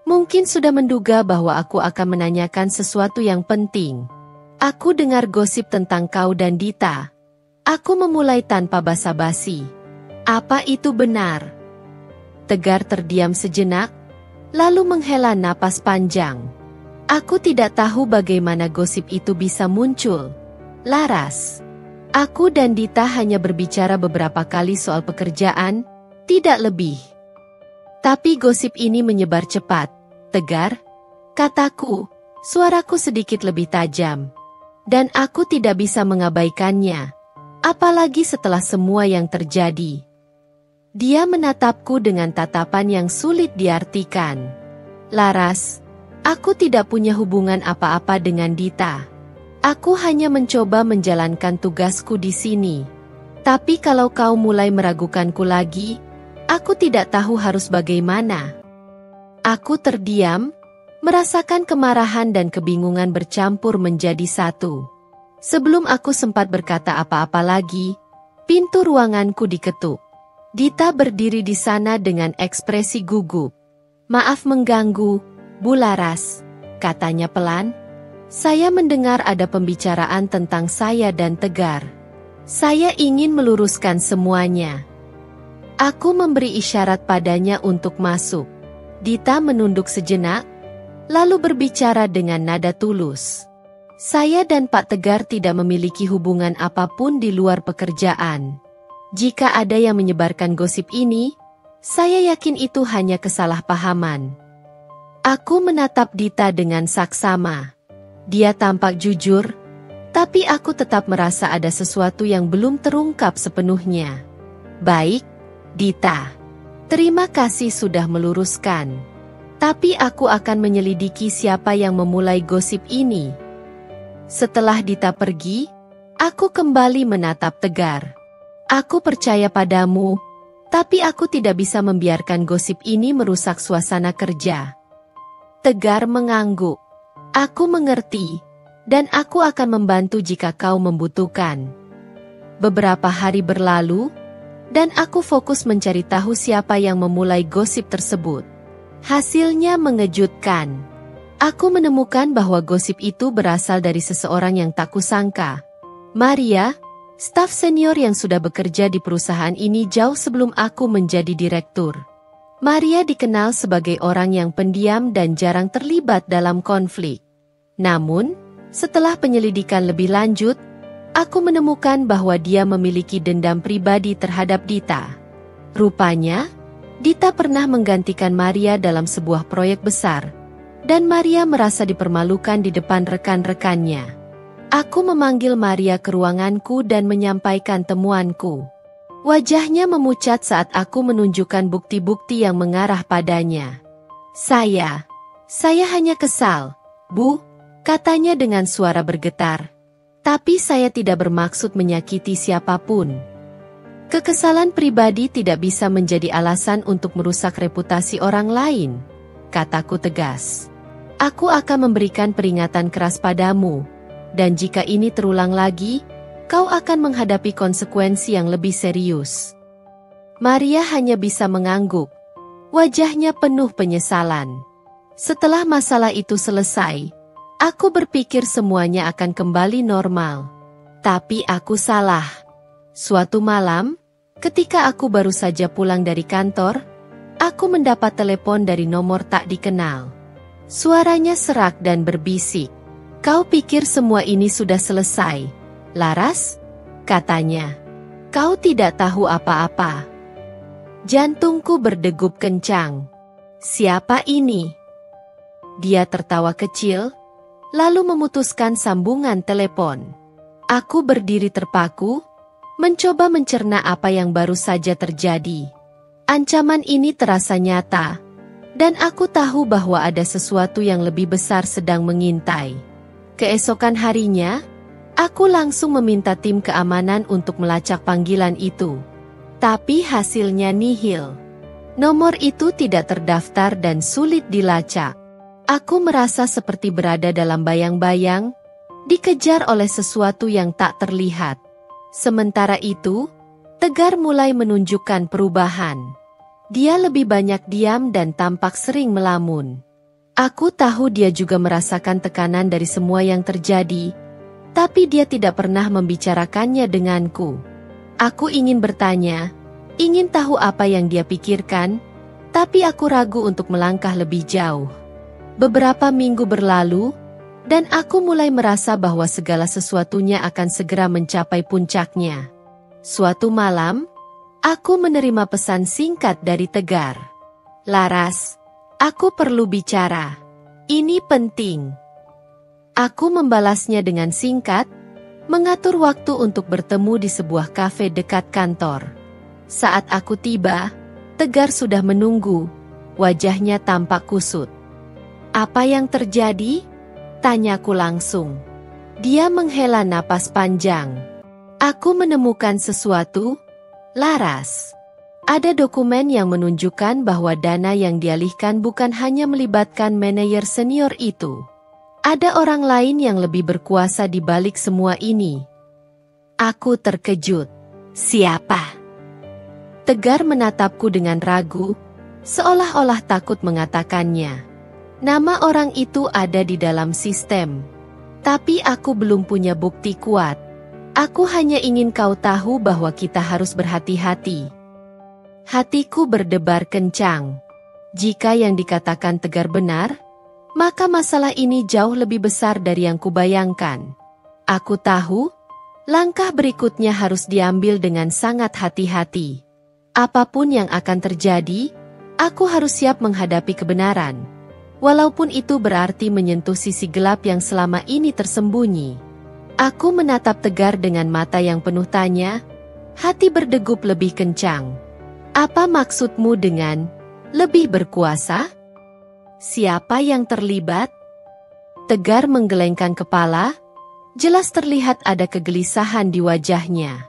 mungkin sudah menduga bahwa aku akan menanyakan sesuatu yang penting. Aku dengar gosip tentang kau dan Dita. Aku memulai tanpa basa-basi. Apa itu benar? Tegar terdiam sejenak, lalu menghela napas panjang. Aku tidak tahu bagaimana gosip itu bisa muncul. Laras, aku dan Dita hanya berbicara beberapa kali soal pekerjaan, tidak lebih. Tapi gosip ini menyebar cepat. Tegar, kataku, suaraku sedikit lebih tajam. Dan aku tidak bisa mengabaikannya. Apalagi setelah semua yang terjadi. Dia menatapku dengan tatapan yang sulit diartikan. Laras, aku tidak punya hubungan apa-apa dengan Dita. Aku hanya mencoba menjalankan tugasku di sini. Tapi kalau kau mulai meragukanku lagi, aku tidak tahu harus bagaimana. Aku terdiam, merasakan kemarahan dan kebingungan bercampur menjadi satu. Sebelum aku sempat berkata apa-apa lagi, pintu ruanganku diketuk. Dita berdiri di sana dengan ekspresi gugup. Maaf mengganggu, Bu Laras, katanya pelan. Saya mendengar ada pembicaraan tentang saya dan Tegar. Saya ingin meluruskan semuanya. Aku memberi isyarat padanya untuk masuk. Dita menunduk sejenak, lalu berbicara dengan nada tulus. Saya dan Pak Tegar tidak memiliki hubungan apapun di luar pekerjaan. Jika ada yang menyebarkan gosip ini, saya yakin itu hanya kesalahpahaman. Aku menatap Dita dengan saksama. Dia tampak jujur, tapi aku tetap merasa ada sesuatu yang belum terungkap sepenuhnya. Baik, Dita. Terima kasih sudah meluruskan. Tapi aku akan menyelidiki siapa yang memulai gosip ini. Setelah Dita pergi, aku kembali menatap Tegar. Aku percaya padamu, tapi aku tidak bisa membiarkan gosip ini merusak suasana kerja. Tegar mengangguk. Aku mengerti, dan aku akan membantu jika kau membutuhkan. Beberapa hari berlalu, dan aku fokus mencari tahu siapa yang memulai gosip tersebut. Hasilnya mengejutkan. Aku menemukan bahwa gosip itu berasal dari seseorang yang tak kusangka. Maria, staf senior yang sudah bekerja di perusahaan ini jauh sebelum aku menjadi direktur. Maria dikenal sebagai orang yang pendiam dan jarang terlibat dalam konflik. Namun, setelah penyelidikan lebih lanjut, aku menemukan bahwa dia memiliki dendam pribadi terhadap Dita. Rupanya, Dita pernah menggantikan Maria dalam sebuah proyek besar, dan Maria merasa dipermalukan di depan rekan-rekannya. Aku memanggil Maria ke ruanganku dan menyampaikan temuanku. Wajahnya memucat saat aku menunjukkan bukti-bukti yang mengarah padanya. Saya hanya kesal, Bu, katanya dengan suara bergetar. Tapi saya tidak bermaksud menyakiti siapapun. Kekesalan pribadi tidak bisa menjadi alasan untuk merusak reputasi orang lain, kataku tegas. Aku akan memberikan peringatan keras padamu, dan jika ini terulang lagi, kau akan menghadapi konsekuensi yang lebih serius. Maria hanya bisa mengangguk. Wajahnya penuh penyesalan. Setelah masalah itu selesai, aku berpikir semuanya akan kembali normal. Tapi aku salah. Suatu malam, ketika aku baru saja pulang dari kantor, aku mendapat telepon dari nomor tak dikenal. Suaranya serak dan berbisik. Kau pikir semua ini sudah selesai, Laras? Katanya. Kau tidak tahu apa-apa. Jantungku berdegup kencang. Siapa ini? Dia tertawa kecil, lalu memutuskan sambungan telepon. Aku berdiri terpaku, mencoba mencerna apa yang baru saja terjadi. Ancaman ini terasa nyata, dan aku tahu bahwa ada sesuatu yang lebih besar sedang mengintai. Keesokan harinya, aku langsung meminta tim keamanan untuk melacak panggilan itu. Tapi hasilnya nihil. Nomor itu tidak terdaftar dan sulit dilacak. Aku merasa seperti berada dalam bayang-bayang, dikejar oleh sesuatu yang tak terlihat. Sementara itu, Tegar mulai menunjukkan perubahan. Dia lebih banyak diam dan tampak sering melamun. Aku tahu dia juga merasakan tekanan dari semua yang terjadi, tapi dia tidak pernah membicarakannya denganku. Aku ingin bertanya, ingin tahu apa yang dia pikirkan, tapi aku ragu untuk melangkah lebih jauh. Beberapa minggu berlalu, dan aku mulai merasa bahwa segala sesuatunya akan segera mencapai puncaknya. Suatu malam, aku menerima pesan singkat dari Tegar. Laras, aku perlu bicara. Ini penting. Aku membalasnya dengan singkat, mengatur waktu untuk bertemu di sebuah kafe dekat kantor. Saat aku tiba, Tegar sudah menunggu. Wajahnya tampak kusut. Apa yang terjadi? Tanyaku langsung. Dia menghela napas panjang. Aku menemukan sesuatu, Laras. Ada dokumen yang menunjukkan bahwa dana yang dialihkan bukan hanya melibatkan manajer senior itu. Ada orang lain yang lebih berkuasa di balik semua ini. Aku terkejut. Siapa? Tegar menatapku dengan ragu, seolah-olah takut mengatakannya. Nama orang itu ada di dalam sistem. Tapi aku belum punya bukti kuat. Aku hanya ingin kau tahu bahwa kita harus berhati-hati. Hatiku berdebar kencang. Jika yang dikatakan Tegar benar, maka masalah ini jauh lebih besar dari yang kubayangkan. Aku tahu, langkah berikutnya harus diambil dengan sangat hati-hati. Apapun yang akan terjadi, aku harus siap menghadapi kebenaran. Walaupun itu berarti menyentuh sisi gelap yang selama ini tersembunyi. Aku menatap Tegar dengan mata yang penuh tanya, hati berdegup lebih kencang. Apa maksudmu dengan lebih berkuasa? Siapa yang terlibat? Tegar menggelengkan kepala, jelas terlihat ada kegelisahan di wajahnya.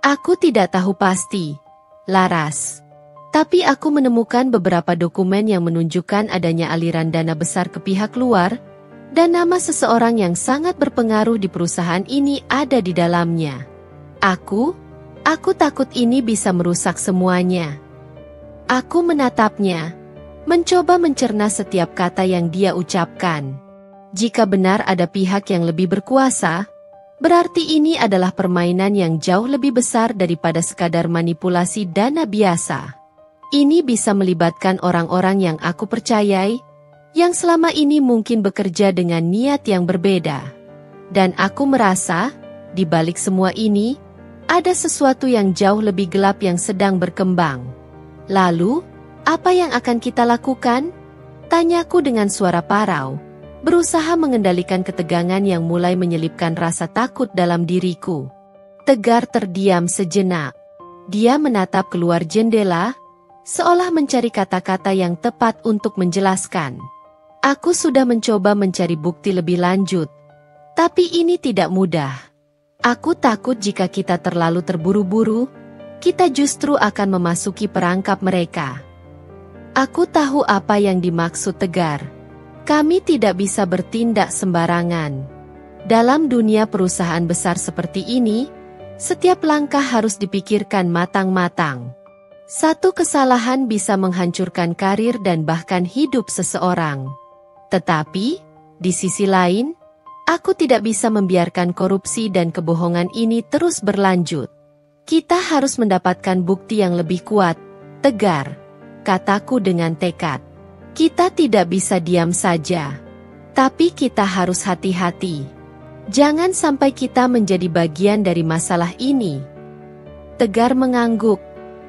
Aku tidak tahu pasti, Laras. Tapi aku menemukan beberapa dokumen yang menunjukkan adanya aliran dana besar ke pihak luar, dan nama seseorang yang sangat berpengaruh di perusahaan ini ada di dalamnya. Aku takut ini bisa merusak semuanya. Aku menatapnya, mencoba mencerna setiap kata yang dia ucapkan. Jika benar ada pihak yang lebih berkuasa, berarti ini adalah permainan yang jauh lebih besar daripada sekadar manipulasi dana biasa. Ini bisa melibatkan orang-orang yang aku percayai, yang selama ini mungkin bekerja dengan niat yang berbeda. Dan aku merasa, di balik semua ini, ada sesuatu yang jauh lebih gelap yang sedang berkembang. Lalu, apa yang akan kita lakukan? Tanyaku dengan suara parau, berusaha mengendalikan ketegangan yang mulai menyelipkan rasa takut dalam diriku. Tegar terdiam sejenak. Dia menatap keluar jendela, seolah mencari kata-kata yang tepat untuk menjelaskan. Aku sudah mencoba mencari bukti lebih lanjut, tapi ini tidak mudah. Aku takut jika kita terlalu terburu-buru, kita justru akan memasuki perangkap mereka. Aku tahu apa yang dimaksud Tegar. Kami tidak bisa bertindak sembarangan. Dalam dunia perusahaan besar seperti ini, setiap langkah harus dipikirkan matang-matang. Satu kesalahan bisa menghancurkan karir dan bahkan hidup seseorang. Tetapi, di sisi lain, aku tidak bisa membiarkan korupsi dan kebohongan ini terus berlanjut. Kita harus mendapatkan bukti yang lebih kuat, Tegar, kataku dengan tekad. Kita tidak bisa diam saja. Tapi kita harus hati-hati. Jangan sampai kita menjadi bagian dari masalah ini. Tegar mengangguk,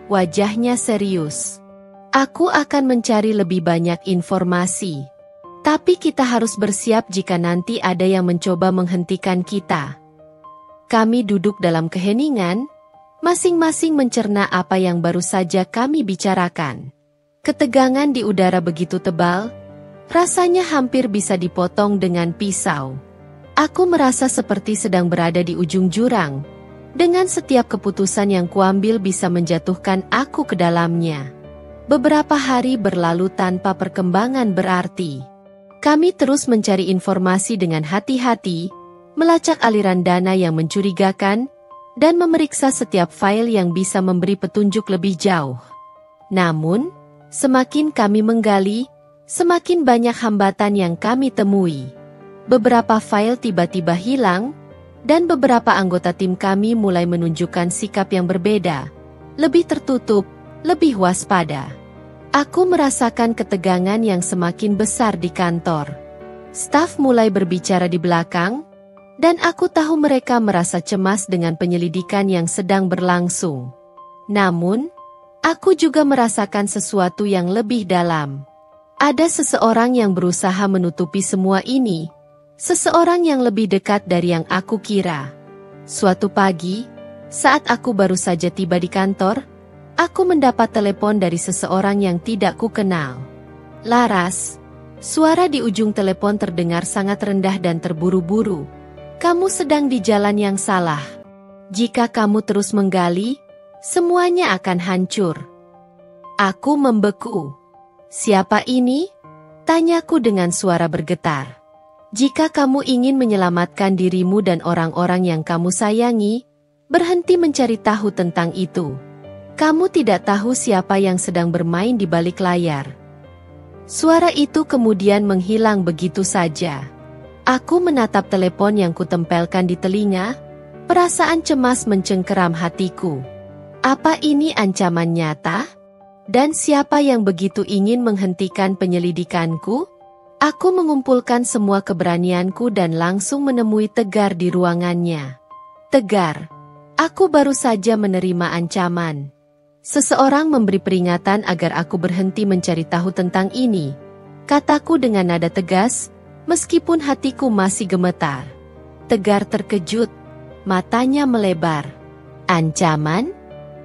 wajahnya serius. Aku akan mencari lebih banyak informasi. Tapi kita harus bersiap jika nanti ada yang mencoba menghentikan kita. Kami duduk dalam keheningan, masing-masing mencerna apa yang baru saja kami bicarakan. Ketegangan di udara begitu tebal, rasanya hampir bisa dipotong dengan pisau. Aku merasa seperti sedang berada di ujung jurang, dengan setiap keputusan yang kuambil bisa menjatuhkan aku ke dalamnya. Beberapa hari berlalu tanpa perkembangan berarti. Kami terus mencari informasi dengan hati-hati, melacak aliran dana yang mencurigakan, dan memeriksa setiap file yang bisa memberi petunjuk lebih jauh. Namun, semakin kami menggali, semakin banyak hambatan yang kami temui. Beberapa file tiba-tiba hilang, dan beberapa anggota tim kami mulai menunjukkan sikap yang berbeda, lebih tertutup, lebih waspada. Aku merasakan ketegangan yang semakin besar di kantor. Staf mulai berbicara di belakang, dan aku tahu mereka merasa cemas dengan penyelidikan yang sedang berlangsung. Namun, aku juga merasakan sesuatu yang lebih dalam. Ada seseorang yang berusaha menutupi semua ini, seseorang yang lebih dekat dari yang aku kira. Suatu pagi, saat aku baru saja tiba di kantor, aku mendapat telepon dari seseorang yang tidak kukenal. Laras, suara di ujung telepon terdengar sangat rendah dan terburu-buru. Kamu sedang di jalan yang salah. Jika kamu terus menggali, semuanya akan hancur. Aku membeku. Siapa ini? Tanyaku dengan suara bergetar. Jika kamu ingin menyelamatkan dirimu dan orang-orang yang kamu sayangi, berhenti mencari tahu tentang itu. Kamu tidak tahu siapa yang sedang bermain di balik layar. Suara itu kemudian menghilang begitu saja. Aku menatap telepon yang kutempelkan di telinga, Perasaan cemas mencengkeram hatiku. Apa ini ancaman nyata? Dan siapa yang begitu ingin menghentikan penyelidikanku? Aku mengumpulkan semua keberanianku dan langsung menemui Tegar di ruangannya. Tegar, aku baru saja menerima ancaman. Seseorang memberi peringatan agar aku berhenti mencari tahu tentang ini. Kataku dengan nada tegas, meskipun hatiku masih gemetar. Tegar terkejut. Matanya melebar. Ancaman?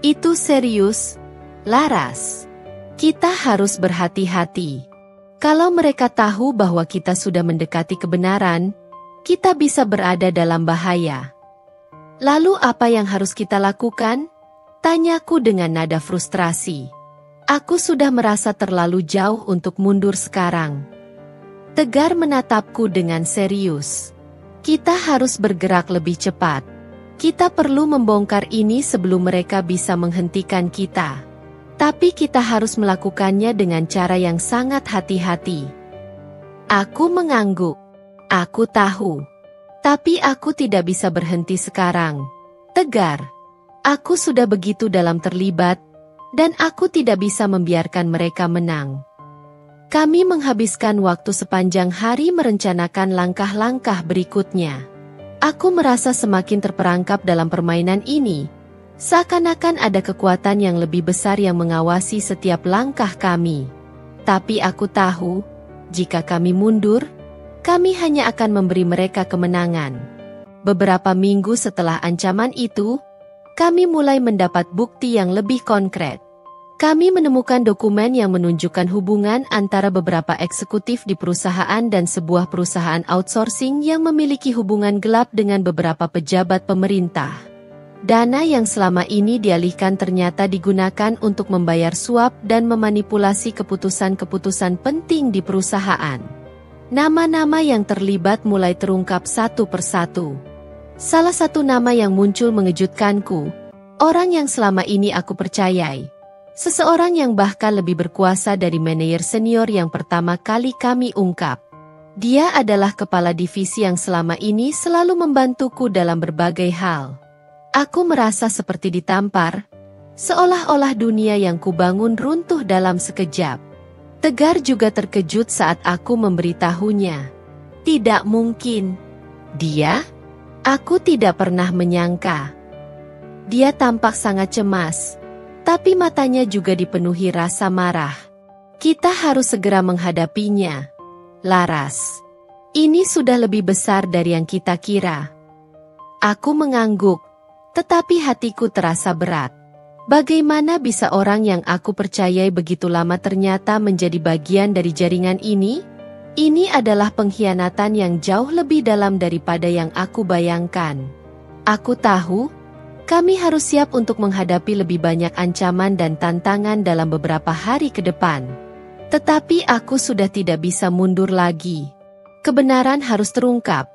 Itu serius? Laras, kita harus berhati-hati. Kalau mereka tahu bahwa kita sudah mendekati kebenaran, kita bisa berada dalam bahaya. Lalu apa yang harus kita lakukan? Tanyaku dengan nada frustrasi. Aku sudah merasa terlalu jauh untuk mundur sekarang. Tegar menatapku dengan serius. Kita harus bergerak lebih cepat. Kita perlu membongkar ini sebelum mereka bisa menghentikan kita. Tapi kita harus melakukannya dengan cara yang sangat hati-hati. Aku mengangguk. Aku tahu. Tapi aku tidak bisa berhenti sekarang. Tegar, aku sudah begitu dalam terlibat, dan aku tidak bisa membiarkan mereka menang. Kami menghabiskan waktu sepanjang hari merencanakan langkah-langkah berikutnya. Aku merasa semakin terperangkap dalam permainan ini. Seakan-akan ada kekuatan yang lebih besar yang mengawasi setiap langkah kami. Tapi aku tahu, jika kami mundur, kami hanya akan memberi mereka kemenangan. Beberapa minggu setelah ancaman itu, kami mulai mendapat bukti yang lebih konkret. Kami menemukan dokumen yang menunjukkan hubungan antara beberapa eksekutif di perusahaan dan sebuah perusahaan outsourcing yang memiliki hubungan gelap dengan beberapa pejabat pemerintah. Dana yang selama ini dialihkan ternyata digunakan untuk membayar suap dan memanipulasi keputusan-keputusan penting di perusahaan. Nama-nama yang terlibat mulai terungkap satu persatu. Salah satu nama yang muncul mengejutkanku, orang yang selama ini aku percayai. Seseorang yang bahkan lebih berkuasa dari manajer senior yang pertama kali kami ungkap. Dia adalah kepala divisi yang selama ini selalu membantuku dalam berbagai hal. Aku merasa seperti ditampar, seolah-olah dunia yang kubangun runtuh dalam sekejap. Tegar juga terkejut saat aku memberitahunya. Tidak mungkin. Dia? Aku tidak pernah menyangka. Dia tampak sangat cemas. Tapi matanya juga dipenuhi rasa marah. Kita harus segera menghadapinya. Laras, ini sudah lebih besar dari yang kita kira. Aku mengangguk, tetapi hatiku terasa berat. Bagaimana bisa orang yang aku percayai begitu lama ternyata menjadi bagian dari jaringan ini? Ini adalah pengkhianatan yang jauh lebih dalam daripada yang aku bayangkan. Aku tahu, kami harus siap untuk menghadapi lebih banyak ancaman dan tantangan dalam beberapa hari ke depan. Tetapi aku sudah tidak bisa mundur lagi. Kebenaran harus terungkap,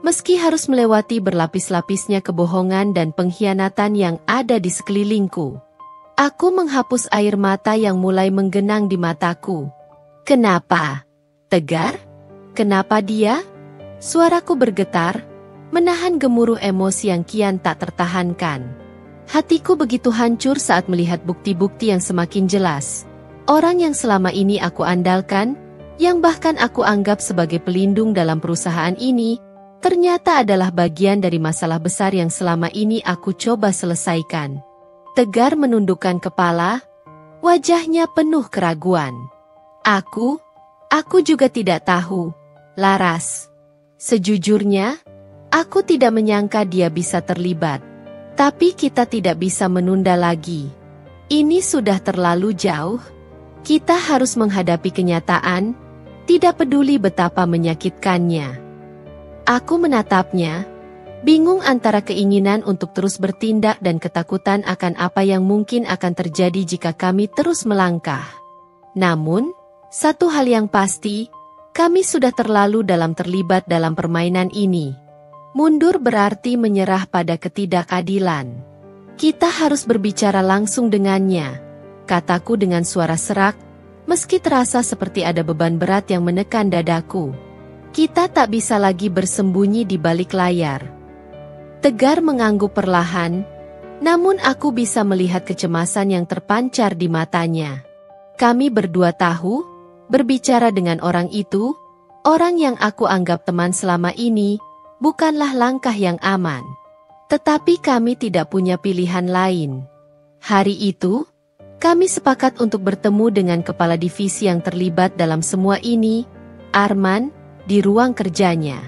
meski harus melewati berlapis-lapisnya kebohongan dan pengkhianatan yang ada di sekelilingku. Aku menghapus air mata yang mulai menggenang di mataku. Kenapa? Tegar? Kenapa dia? Suaraku bergetar, menahan gemuruh emosi yang kian tak tertahankan. Hatiku begitu hancur saat melihat bukti-bukti yang semakin jelas. Orang yang selama ini aku andalkan, yang bahkan aku anggap sebagai pelindung dalam perusahaan ini, ternyata adalah bagian dari masalah besar yang selama ini aku coba selesaikan. Tegar menundukkan kepala, wajahnya penuh keraguan. Aku juga tidak tahu, Laras. Sejujurnya, aku tidak menyangka dia bisa terlibat. Tapi kita tidak bisa menunda lagi. Ini sudah terlalu jauh. Kita harus menghadapi kenyataan, tidak peduli betapa menyakitkannya. Aku menatapnya, bingung antara keinginan untuk terus bertindak dan ketakutan akan apa yang mungkin akan terjadi jika kami terus melangkah. Namun, satu hal yang pasti, kami sudah terlalu dalam terlibat dalam permainan ini. Mundur berarti menyerah pada ketidakadilan. Kita harus berbicara langsung dengannya, kataku dengan suara serak, meski terasa seperti ada beban berat yang menekan dadaku. Kita tak bisa lagi bersembunyi di balik layar. Tegar mengangguk perlahan, namun aku bisa melihat kecemasan yang terpancar di matanya. Kami berdua tahu, berbicara dengan orang itu, orang yang aku anggap teman selama ini, bukanlah langkah yang aman. Tetapi kami tidak punya pilihan lain. Hari itu, kami sepakat untuk bertemu dengan kepala divisi yang terlibat dalam semua ini, Arman, di ruang kerjanya.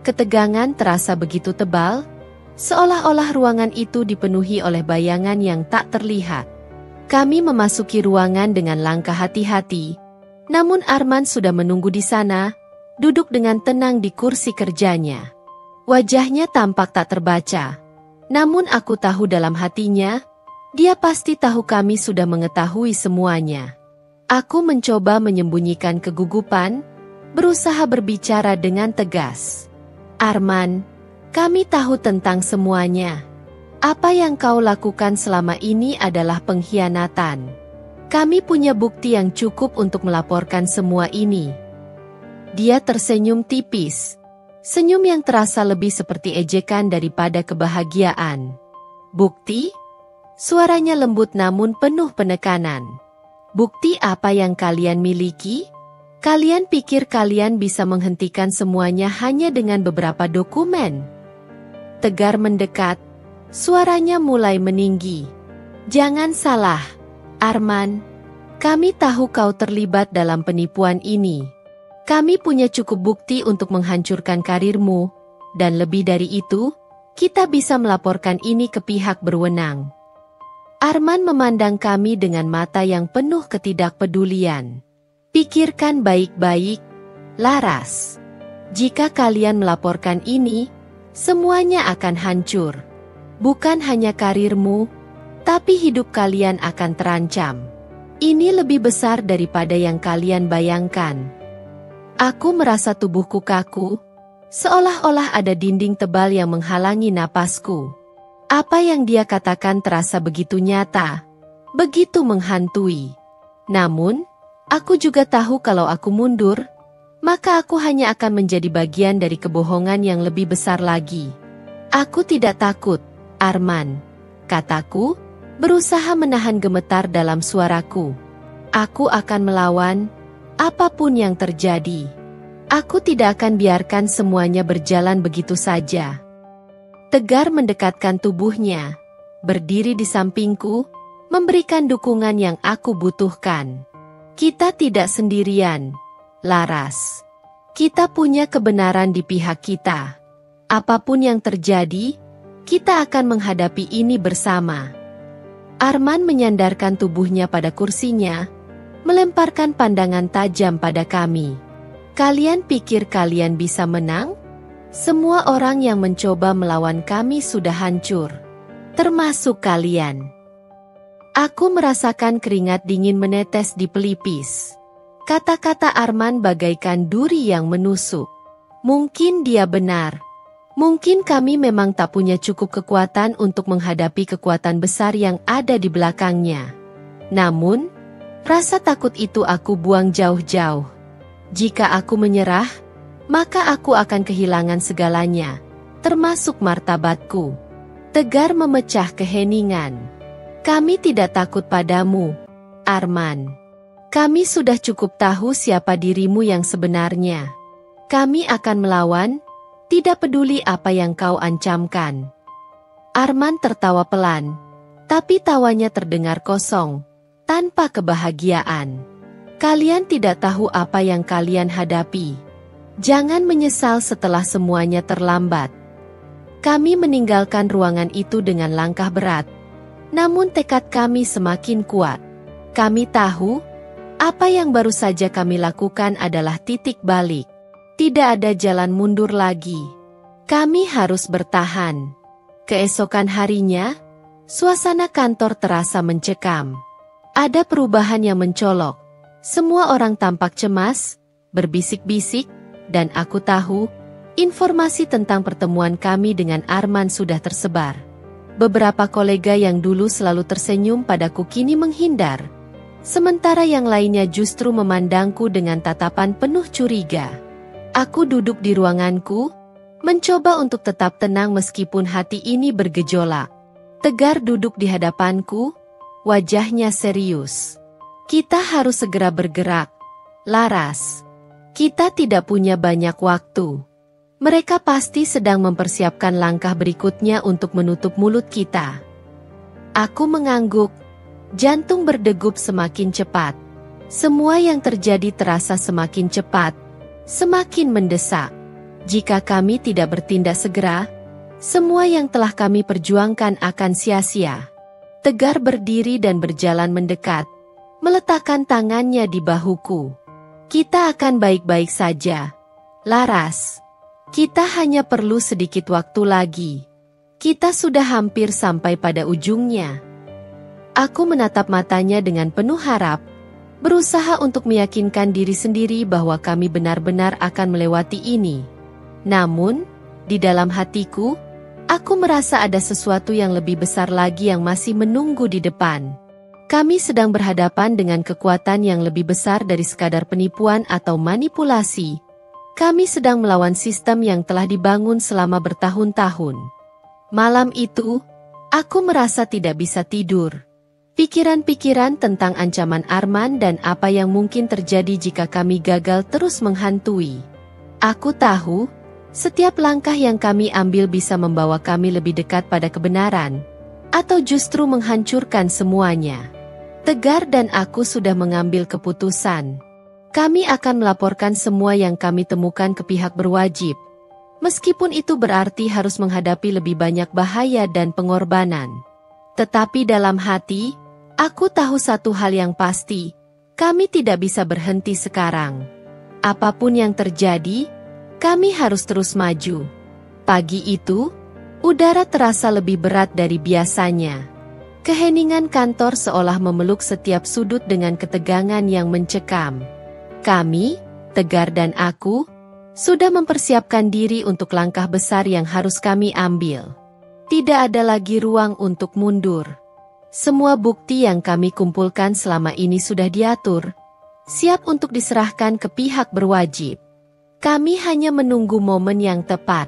Ketegangan terasa begitu tebal, seolah-olah ruangan itu dipenuhi oleh bayangan yang tak terlihat. Kami memasuki ruangan dengan langkah hati-hati, namun Arman sudah menunggu di sana, duduk dengan tenang di kursi kerjanya. Wajahnya tampak tak terbaca, namun aku tahu dalam hatinya, dia pasti tahu kami sudah mengetahui semuanya. Aku mencoba menyembunyikan kegugupan, berusaha berbicara dengan tegas. Arman, kami tahu tentang semuanya. Apa yang kau lakukan selama ini adalah pengkhianatan. Kami punya bukti yang cukup untuk melaporkan semua ini. Dia tersenyum tipis. Senyum yang terasa lebih seperti ejekan daripada kebahagiaan. Bukti? Suaranya lembut namun penuh penekanan. Bukti apa yang kalian miliki? Kalian pikir kalian bisa menghentikan semuanya hanya dengan beberapa dokumen? Tegar mendekat. Suaranya mulai meninggi. Jangan salah, Arman. Kami tahu kau terlibat dalam penipuan ini. Kami punya cukup bukti untuk menghancurkan karirmu, dan lebih dari itu, kita bisa melaporkan ini ke pihak berwenang. Arman memandang kami dengan mata yang penuh ketidakpedulian. Pikirkan baik-baik, Laras. Jika kalian melaporkan ini, semuanya akan hancur. Bukan hanya karirmu, tapi hidup kalian akan terancam. Ini lebih besar daripada yang kalian bayangkan. Aku merasa tubuhku kaku, seolah-olah ada dinding tebal yang menghalangi napasku. Apa yang dia katakan terasa begitu nyata, begitu menghantui. Namun, aku juga tahu kalau aku mundur, maka aku hanya akan menjadi bagian dari kebohongan yang lebih besar lagi. Aku tidak takut, Arman, kataku, berusaha menahan gemetar dalam suaraku. Aku akan melawan, apapun yang terjadi. Aku tidak akan biarkan semuanya berjalan begitu saja. Tegar mendekatkan tubuhnya, berdiri di sampingku, memberikan dukungan yang aku butuhkan. Kita tidak sendirian, Laras. Kita punya kebenaran di pihak kita. Apapun yang terjadi, kita akan menghadapi ini bersama. Arman menyandarkan tubuhnya pada kursinya, melemparkan pandangan tajam pada kami. Kalian pikir kalian bisa menang? Semua orang yang mencoba melawan kami sudah hancur, termasuk kalian. Aku merasakan keringat dingin menetes di pelipis. Kata-kata Arman bagaikan duri yang menusuk. Mungkin dia benar. Mungkin kami memang tak punya cukup kekuatan untuk menghadapi kekuatan besar yang ada di belakangnya. Namun, rasa takut itu aku buang jauh-jauh. Jika aku menyerah, maka aku akan kehilangan segalanya, termasuk martabatku. Tegar memecah keheningan. Kami tidak takut padamu, Arman. Kami sudah cukup tahu siapa dirimu yang sebenarnya. Kami akan melawan, tidak peduli apa yang kau ancamkan. Arman tertawa pelan, tapi tawanya terdengar kosong, tanpa kebahagiaan. Kalian tidak tahu apa yang kalian hadapi. Jangan menyesal setelah semuanya terlambat. Kami meninggalkan ruangan itu dengan langkah berat. Namun tekad kami semakin kuat. Kami tahu, apa yang baru saja kami lakukan adalah titik balik. Tidak ada jalan mundur lagi. Kami harus bertahan. Keesokan harinya, suasana kantor terasa mencekam. Ada perubahan yang mencolok. Semua orang tampak cemas, berbisik-bisik, dan aku tahu, informasi tentang pertemuan kami dengan Arman sudah tersebar. Beberapa kolega yang dulu selalu tersenyum padaku kini menghindar, sementara yang lainnya justru memandangku dengan tatapan penuh curiga. Aku duduk di ruanganku, mencoba untuk tetap tenang meskipun hati ini bergejolak. Tegar duduk di hadapanku, wajahnya serius. Kita harus segera bergerak, Laras. Kita tidak punya banyak waktu. Mereka pasti sedang mempersiapkan langkah berikutnya untuk menutup mulut kita. Aku mengangguk, jantung berdegup semakin cepat. Semua yang terjadi terasa semakin cepat, semakin mendesak. Jika kami tidak bertindak segera, semua yang telah kami perjuangkan akan sia-sia. Tegar berdiri dan berjalan mendekat, meletakkan tangannya di bahuku. Kita akan baik-baik saja, Laras. Kita hanya perlu sedikit waktu lagi. Kita sudah hampir sampai pada ujungnya. Aku menatap matanya dengan penuh harap, berusaha untuk meyakinkan diri sendiri bahwa kami benar-benar akan melewati ini. Namun, di dalam hatiku, aku merasa ada sesuatu yang lebih besar lagi yang masih menunggu di depan. Kami sedang berhadapan dengan kekuatan yang lebih besar dari sekadar penipuan atau manipulasi. Kami sedang melawan sistem yang telah dibangun selama bertahun-tahun. Malam itu, aku merasa tidak bisa tidur. Pikiran-pikiran tentang ancaman Arman dan apa yang mungkin terjadi jika kami gagal terus menghantui. Aku tahu, setiap langkah yang kami ambil bisa membawa kami lebih dekat pada kebenaran, atau justru menghancurkan semuanya. Tegar dan aku sudah mengambil keputusan. Kami akan melaporkan semua yang kami temukan ke pihak berwajib, meskipun itu berarti harus menghadapi lebih banyak bahaya dan pengorbanan. Tetapi dalam hati, aku tahu satu hal yang pasti, kami tidak bisa berhenti sekarang. Apapun yang terjadi, kami harus terus maju. Pagi itu, udara terasa lebih berat dari biasanya. Keheningan kantor seolah memeluk setiap sudut dengan ketegangan yang mencekam. Kami, Tegar dan aku, sudah mempersiapkan diri untuk langkah besar yang harus kami ambil. Tidak ada lagi ruang untuk mundur. Semua bukti yang kami kumpulkan selama ini sudah diatur, siap untuk diserahkan ke pihak berwajib. Kami hanya menunggu momen yang tepat.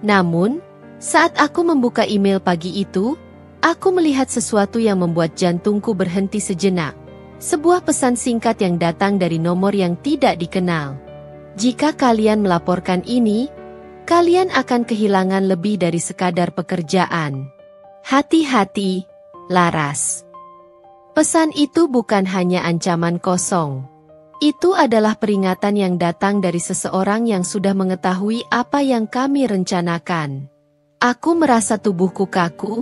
Namun, saat aku membuka email pagi itu, aku melihat sesuatu yang membuat jantungku berhenti sejenak. Sebuah pesan singkat yang datang dari nomor yang tidak dikenal. Jika kalian melaporkan ini, kalian akan kehilangan lebih dari sekadar pekerjaan. Hati-hati, Laras. Pesan itu bukan hanya ancaman kosong. Itu adalah peringatan yang datang dari seseorang yang sudah mengetahui apa yang kami rencanakan. Aku merasa tubuhku kaku,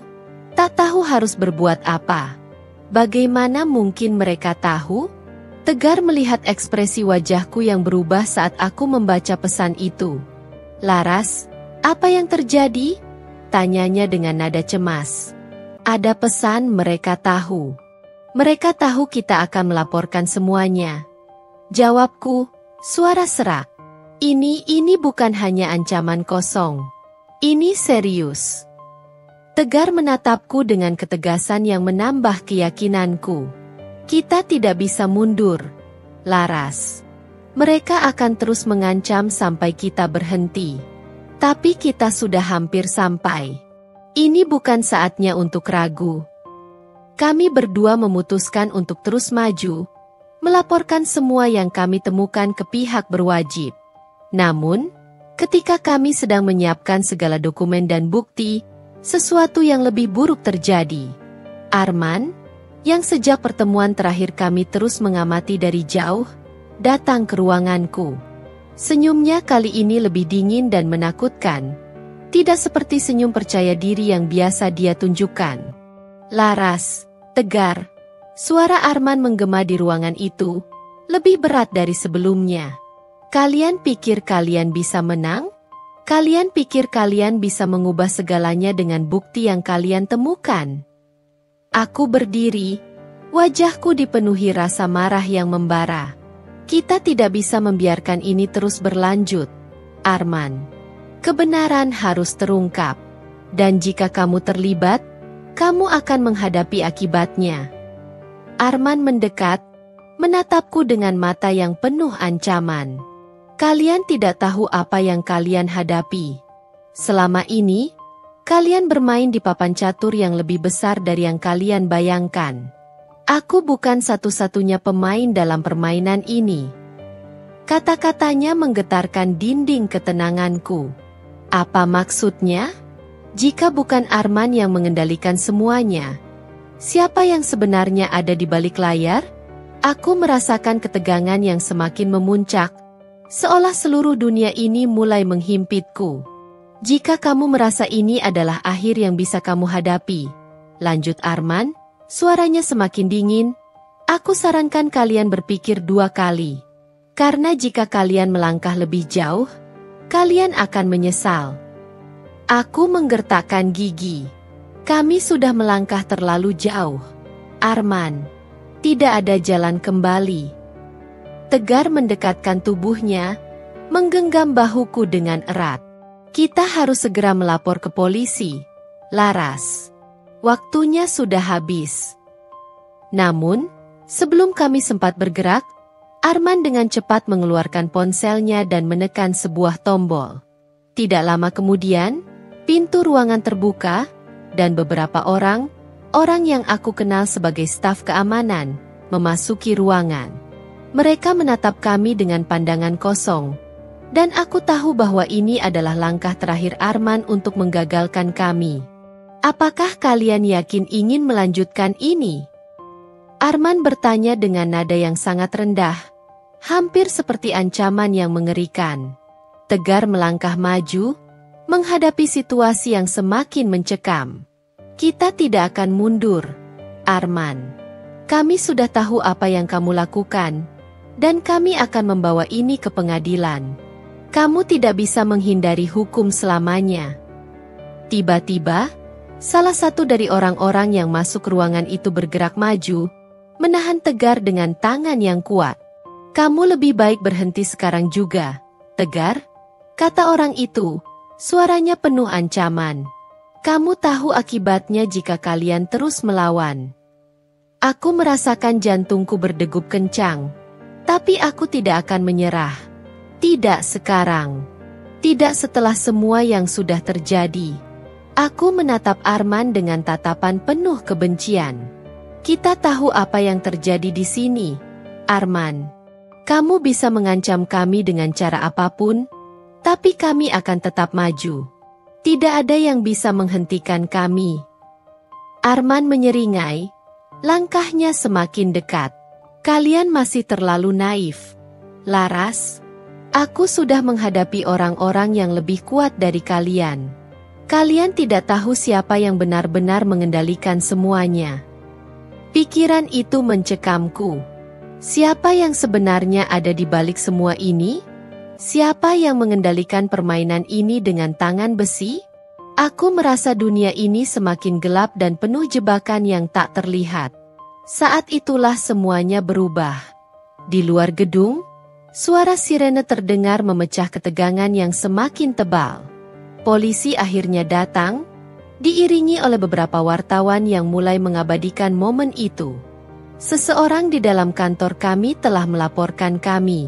tak tahu harus berbuat apa. Bagaimana mungkin mereka tahu? Tegar melihat ekspresi wajahku yang berubah saat aku membaca pesan itu. Laras, apa yang terjadi? Tanyanya dengan nada cemas. Ada pesan mereka tahu. Mereka tahu kita akan melaporkan semuanya. Jawabku, suara serak. Ini bukan hanya ancaman kosong. Ini serius. Tegar menatapku dengan ketegasan yang menambah keyakinanku. Kita tidak bisa mundur, Laras. Mereka akan terus mengancam sampai kita berhenti. Tapi kita sudah hampir sampai. Ini bukan saatnya untuk ragu. Kami berdua memutuskan untuk terus maju, melaporkan semua yang kami temukan ke pihak berwajib. Namun, ketika kami sedang menyiapkan segala dokumen dan bukti, sesuatu yang lebih buruk terjadi. Arman, yang sejak pertemuan terakhir kami terus mengamati dari jauh, datang ke ruanganku. Senyumnya kali ini lebih dingin dan menakutkan. Tidak seperti senyum percaya diri yang biasa dia tunjukkan. Laras, Tegar, suara Arman menggema di ruangan itu, lebih berat dari sebelumnya. Kalian pikir kalian bisa menang? Kalian pikir kalian bisa mengubah segalanya dengan bukti yang kalian temukan? Aku berdiri, wajahku dipenuhi rasa marah yang membara. Kita tidak bisa membiarkan ini terus berlanjut, Arman. Kebenaran harus terungkap. Dan jika kamu terlibat, kamu akan menghadapi akibatnya. Arman mendekat, menatapku dengan mata yang penuh ancaman. Kalian tidak tahu apa yang kalian hadapi. Selama ini, kalian bermain di papan catur yang lebih besar dari yang kalian bayangkan. Aku bukan satu-satunya pemain dalam permainan ini. Kata-katanya menggetarkan dinding ketenanganku. Apa maksudnya? Jika bukan Arman yang mengendalikan semuanya, siapa yang sebenarnya ada di balik layar? Aku merasakan ketegangan yang semakin memuncak, seolah seluruh dunia ini mulai menghimpitku. Jika kamu merasa ini adalah akhir yang bisa kamu hadapi, lanjut Arman, suaranya semakin dingin, aku sarankan kalian berpikir 2 kali. Karena jika kalian melangkah lebih jauh, kalian akan menyesal. Aku menggertakkan gigi. Kami sudah melangkah terlalu jauh. Arman, tidak ada jalan kembali. Tegar mendekatkan tubuhnya, menggenggam bahuku dengan erat. Kita harus segera melapor ke polisi, Laras. Waktunya sudah habis. Namun, sebelum kami sempat bergerak, Arman dengan cepat mengeluarkan ponselnya dan menekan sebuah tombol. Tidak lama kemudian, pintu ruangan terbuka, dan beberapa orang yang aku kenal sebagai staf keamanan, memasuki ruangan. Mereka menatap kami dengan pandangan kosong, dan aku tahu bahwa ini adalah langkah terakhir Arman untuk menggagalkan kami. Apakah kalian yakin ingin melanjutkan ini? Arman bertanya dengan nada yang sangat rendah, hampir seperti ancaman yang mengerikan. Tegar melangkah maju, menghadapi situasi yang semakin mencekam. Kita tidak akan mundur, Arman. Kami sudah tahu apa yang kamu lakukan, dan kami akan membawa ini ke pengadilan. Kamu tidak bisa menghindari hukum selamanya. Tiba-tiba, salah satu dari orang-orang yang masuk ruangan itu bergerak maju, menahan Tegar dengan tangan yang kuat. Kamu lebih baik berhenti sekarang juga, Tegar, kata orang itu. Suaranya penuh ancaman. Kamu tahu akibatnya jika kalian terus melawan. Aku merasakan jantungku berdegup kencang. Tapi aku tidak akan menyerah. Tidak sekarang. Tidak setelah semua yang sudah terjadi. Aku menatap Arman dengan tatapan penuh kebencian. Kita tahu apa yang terjadi di sini, Arman. Kamu bisa mengancam kami dengan cara apapun, tapi kami akan tetap maju. Tidak ada yang bisa menghentikan kami. Arman menyeringai, langkahnya semakin dekat. Kalian masih terlalu naif. Laras, aku sudah menghadapi orang-orang yang lebih kuat dari kalian. Kalian tidak tahu siapa yang benar-benar mengendalikan semuanya. Pikiran itu mencekamku. Siapa yang sebenarnya ada di balik semua ini? Siapa yang mengendalikan permainan ini dengan tangan besi? Aku merasa dunia ini semakin gelap dan penuh jebakan yang tak terlihat. Saat itulah semuanya berubah. Di luar gedung, suara sirene terdengar memecah ketegangan yang semakin tebal. Polisi akhirnya datang, diiringi oleh beberapa wartawan yang mulai mengabadikan momen itu. Seseorang di dalam kantor kami telah melaporkan kami.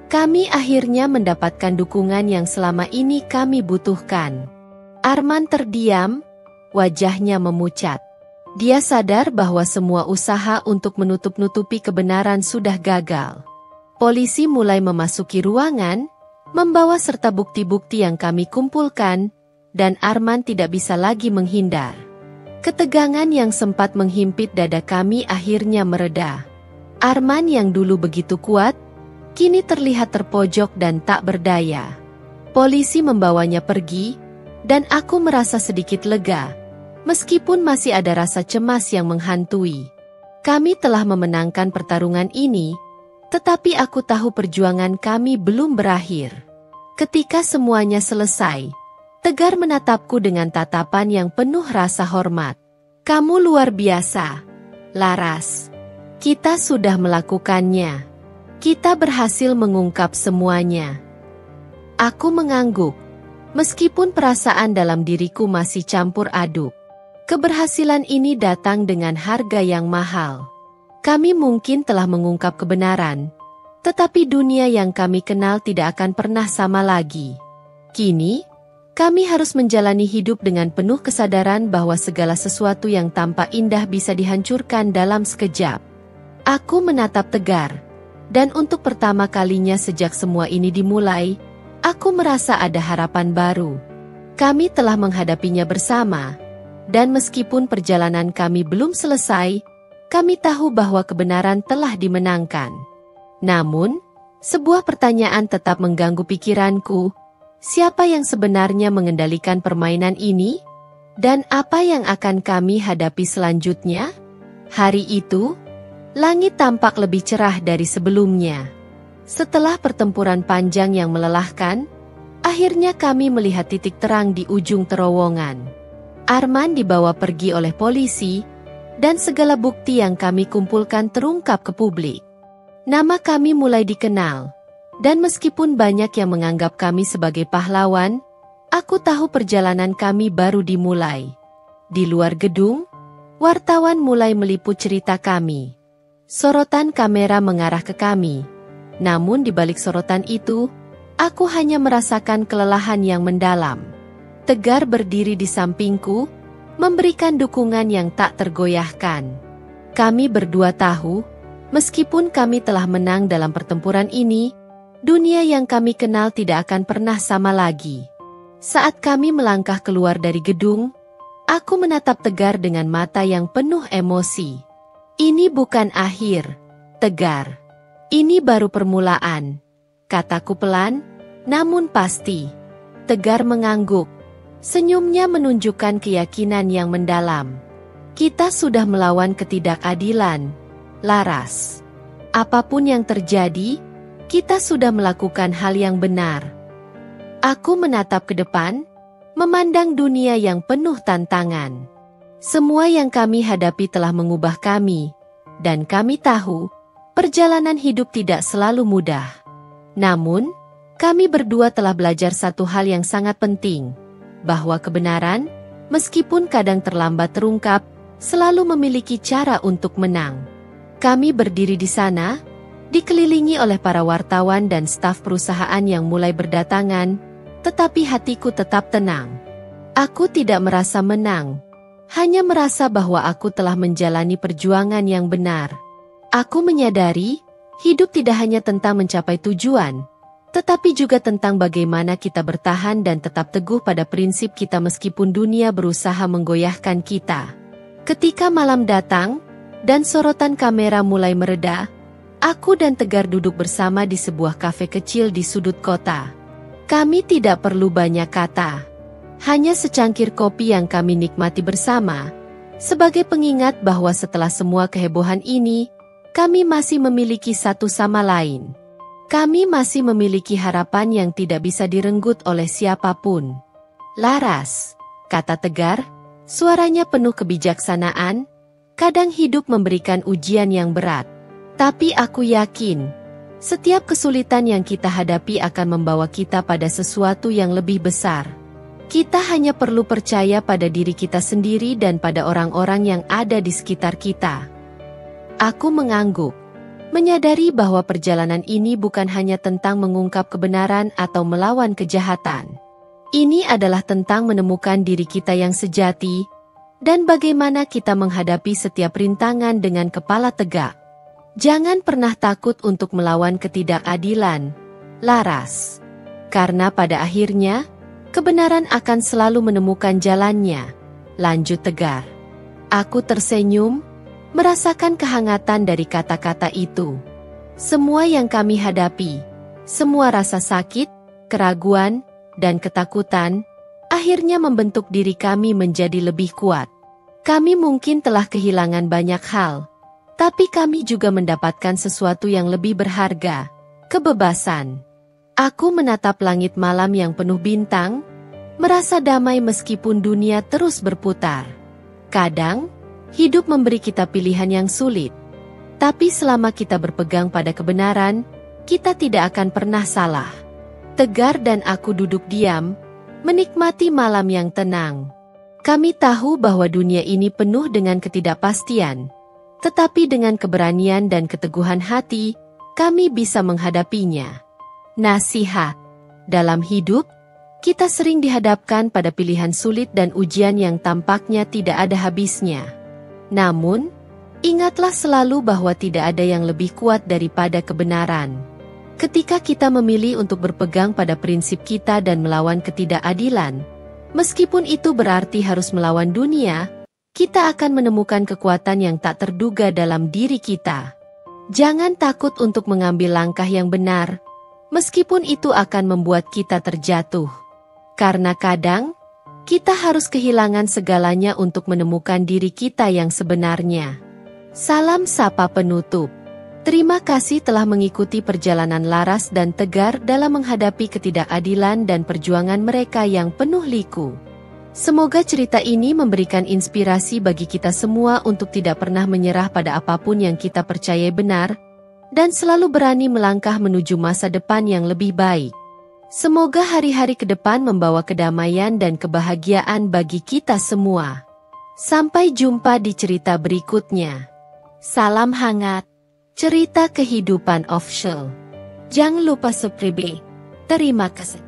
Kami akhirnya mendapatkan dukungan yang selama ini kami butuhkan. Arman terdiam, wajahnya memucat. Dia sadar bahwa semua usaha untuk menutup-nutupi kebenaran sudah gagal. Polisi mulai memasuki ruangan, membawa serta bukti-bukti yang kami kumpulkan, dan Arman tidak bisa lagi menghindar. Ketegangan yang sempat menghimpit dada kami akhirnya mereda. Arman yang dulu begitu kuat, kini terlihat terpojok dan tak berdaya. Polisi membawanya pergi, dan aku merasa sedikit lega, meskipun masih ada rasa cemas yang menghantui. Kami telah memenangkan pertarungan ini, tetapi aku tahu perjuangan kami belum berakhir. Ketika semuanya selesai, Tegar menatapku dengan tatapan yang penuh rasa hormat. Kamu luar biasa, Laras. Kita sudah melakukannya. Kita berhasil mengungkap semuanya. Aku mengangguk. Meskipun perasaan dalam diriku masih campur aduk. Keberhasilan ini datang dengan harga yang mahal. Kami mungkin telah mengungkap kebenaran, tetapi dunia yang kami kenal tidak akan pernah sama lagi. Kini, Kami harus menjalani hidup dengan penuh kesadaran bahwa segala sesuatu yang tampak indah bisa dihancurkan dalam sekejap. Aku menatap Tegar, dan untuk pertama kalinya sejak semua ini dimulai, aku merasa ada harapan baru. Kami telah menghadapinya bersama, dan meskipun perjalanan kami belum selesai, kami tahu bahwa kebenaran telah dimenangkan. Namun, sebuah pertanyaan tetap mengganggu pikiranku. Siapa yang sebenarnya mengendalikan permainan ini? Dan apa yang akan kami hadapi selanjutnya? Hari itu, langit tampak lebih cerah dari sebelumnya. Setelah pertempuran panjang yang melelahkan, akhirnya kami melihat titik terang di ujung terowongan. Arman dibawa pergi oleh polisi, dan segala bukti yang kami kumpulkan terungkap ke publik. Nama kami mulai dikenal. Dan meskipun banyak yang menganggap kami sebagai pahlawan, aku tahu perjalanan kami baru dimulai. Di luar gedung, wartawan mulai meliput cerita kami. Sorotan kamera mengarah ke kami. Namun di balik sorotan itu, aku hanya merasakan kelelahan yang mendalam. Tegar berdiri di sampingku, memberikan dukungan yang tak tergoyahkan. Kami berdua tahu, meskipun kami telah menang dalam pertempuran ini, dunia yang kami kenal tidak akan pernah sama lagi. Saat kami melangkah keluar dari gedung, aku menatap Tegar dengan mata yang penuh emosi. Ini bukan akhir, Tegar. Ini baru permulaan, kataku pelan, namun pasti. Tegar mengangguk. Senyumnya menunjukkan keyakinan yang mendalam. Kita sudah melawan ketidakadilan, Laras. Apapun yang terjadi, kita sudah melakukan hal yang benar. Aku menatap ke depan, memandang dunia yang penuh tantangan. Semua yang kami hadapi telah mengubah kami, dan kami tahu, perjalanan hidup tidak selalu mudah. Namun, kami berdua telah belajar satu hal yang sangat penting, bahwa kebenaran, meskipun kadang terlambat terungkap, selalu memiliki cara untuk menang. Kami berdiri di sana, dikelilingi oleh para wartawan dan staf perusahaan yang mulai berdatangan, tetapi hatiku tetap tenang. Aku tidak merasa menang, hanya merasa bahwa aku telah menjalani perjuangan yang benar. Aku menyadari, hidup tidak hanya tentang mencapai tujuan, tetapi juga tentang bagaimana kita bertahan dan tetap teguh pada prinsip kita meskipun dunia berusaha menggoyahkan kita. Ketika malam datang, dan sorotan kamera mulai mereda, aku dan Tegar duduk bersama di sebuah kafe kecil di sudut kota. Kami tidak perlu banyak kata. Hanya secangkir kopi yang kami nikmati bersama, sebagai pengingat bahwa setelah semua kehebohan ini, kami masih memiliki satu sama lain. Kami masih memiliki harapan yang tidak bisa direnggut oleh siapapun. Laras, kata Tegar, suaranya penuh kebijaksanaan, kadang hidup memberikan ujian yang berat. Tapi aku yakin, setiap kesulitan yang kita hadapi akan membawa kita pada sesuatu yang lebih besar. Kita hanya perlu percaya pada diri kita sendiri dan pada orang-orang yang ada di sekitar kita. Aku mengangguk, menyadari bahwa perjalanan ini bukan hanya tentang mengungkap kebenaran atau melawan kejahatan. Ini adalah tentang menemukan diri kita yang sejati, dan bagaimana kita menghadapi setiap rintangan dengan kepala tegak. Jangan pernah takut untuk melawan ketidakadilan, Laras. Karena pada akhirnya, kebenaran akan selalu menemukan jalannya, lanjut Tegar. Aku tersenyum, merasakan kehangatan dari kata-kata itu. Semua yang kami hadapi, semua rasa sakit, keraguan, dan ketakutan, akhirnya membentuk diri kami menjadi lebih kuat. Kami mungkin telah kehilangan banyak hal, tapi kami juga mendapatkan sesuatu yang lebih berharga, kebebasan. Aku menatap langit malam yang penuh bintang, merasa damai meskipun dunia terus berputar. Kadang, hidup memberi kita pilihan yang sulit. Tapi selama kita berpegang pada kebenaran, kita tidak akan pernah salah. Tegar dan aku duduk diam, menikmati malam yang tenang. Kami tahu bahwa dunia ini penuh dengan ketidakpastian. Tetapi dengan keberanian dan keteguhan hati, kami bisa menghadapinya. Nasihat. Dalam hidup, kita sering dihadapkan pada pilihan sulit dan ujian yang tampaknya tidak ada habisnya. Namun, ingatlah selalu bahwa tidak ada yang lebih kuat daripada kebenaran. Ketika kita memilih untuk berpegang pada prinsip kita dan melawan ketidakadilan, meskipun itu berarti harus melawan dunia, kita akan menemukan kekuatan yang tak terduga dalam diri kita. Jangan takut untuk mengambil langkah yang benar, meskipun itu akan membuat kita terjatuh. Karena kadang, kita harus kehilangan segalanya untuk menemukan diri kita yang sebenarnya. Salam sapa penutup. Terima kasih telah mengikuti perjalanan laras dan tegar dalam menghadapi ketidakadilan dan perjuangan mereka yang penuh liku. Semoga cerita ini memberikan inspirasi bagi kita semua untuk tidak pernah menyerah pada apapun yang kita percaya benar, dan selalu berani melangkah menuju masa depan yang lebih baik. Semoga hari-hari ke depan membawa kedamaian dan kebahagiaan bagi kita semua. Sampai jumpa di cerita berikutnya. Salam hangat. Cerita Kehidupan Official. Jangan lupa subscribe. Terima kasih.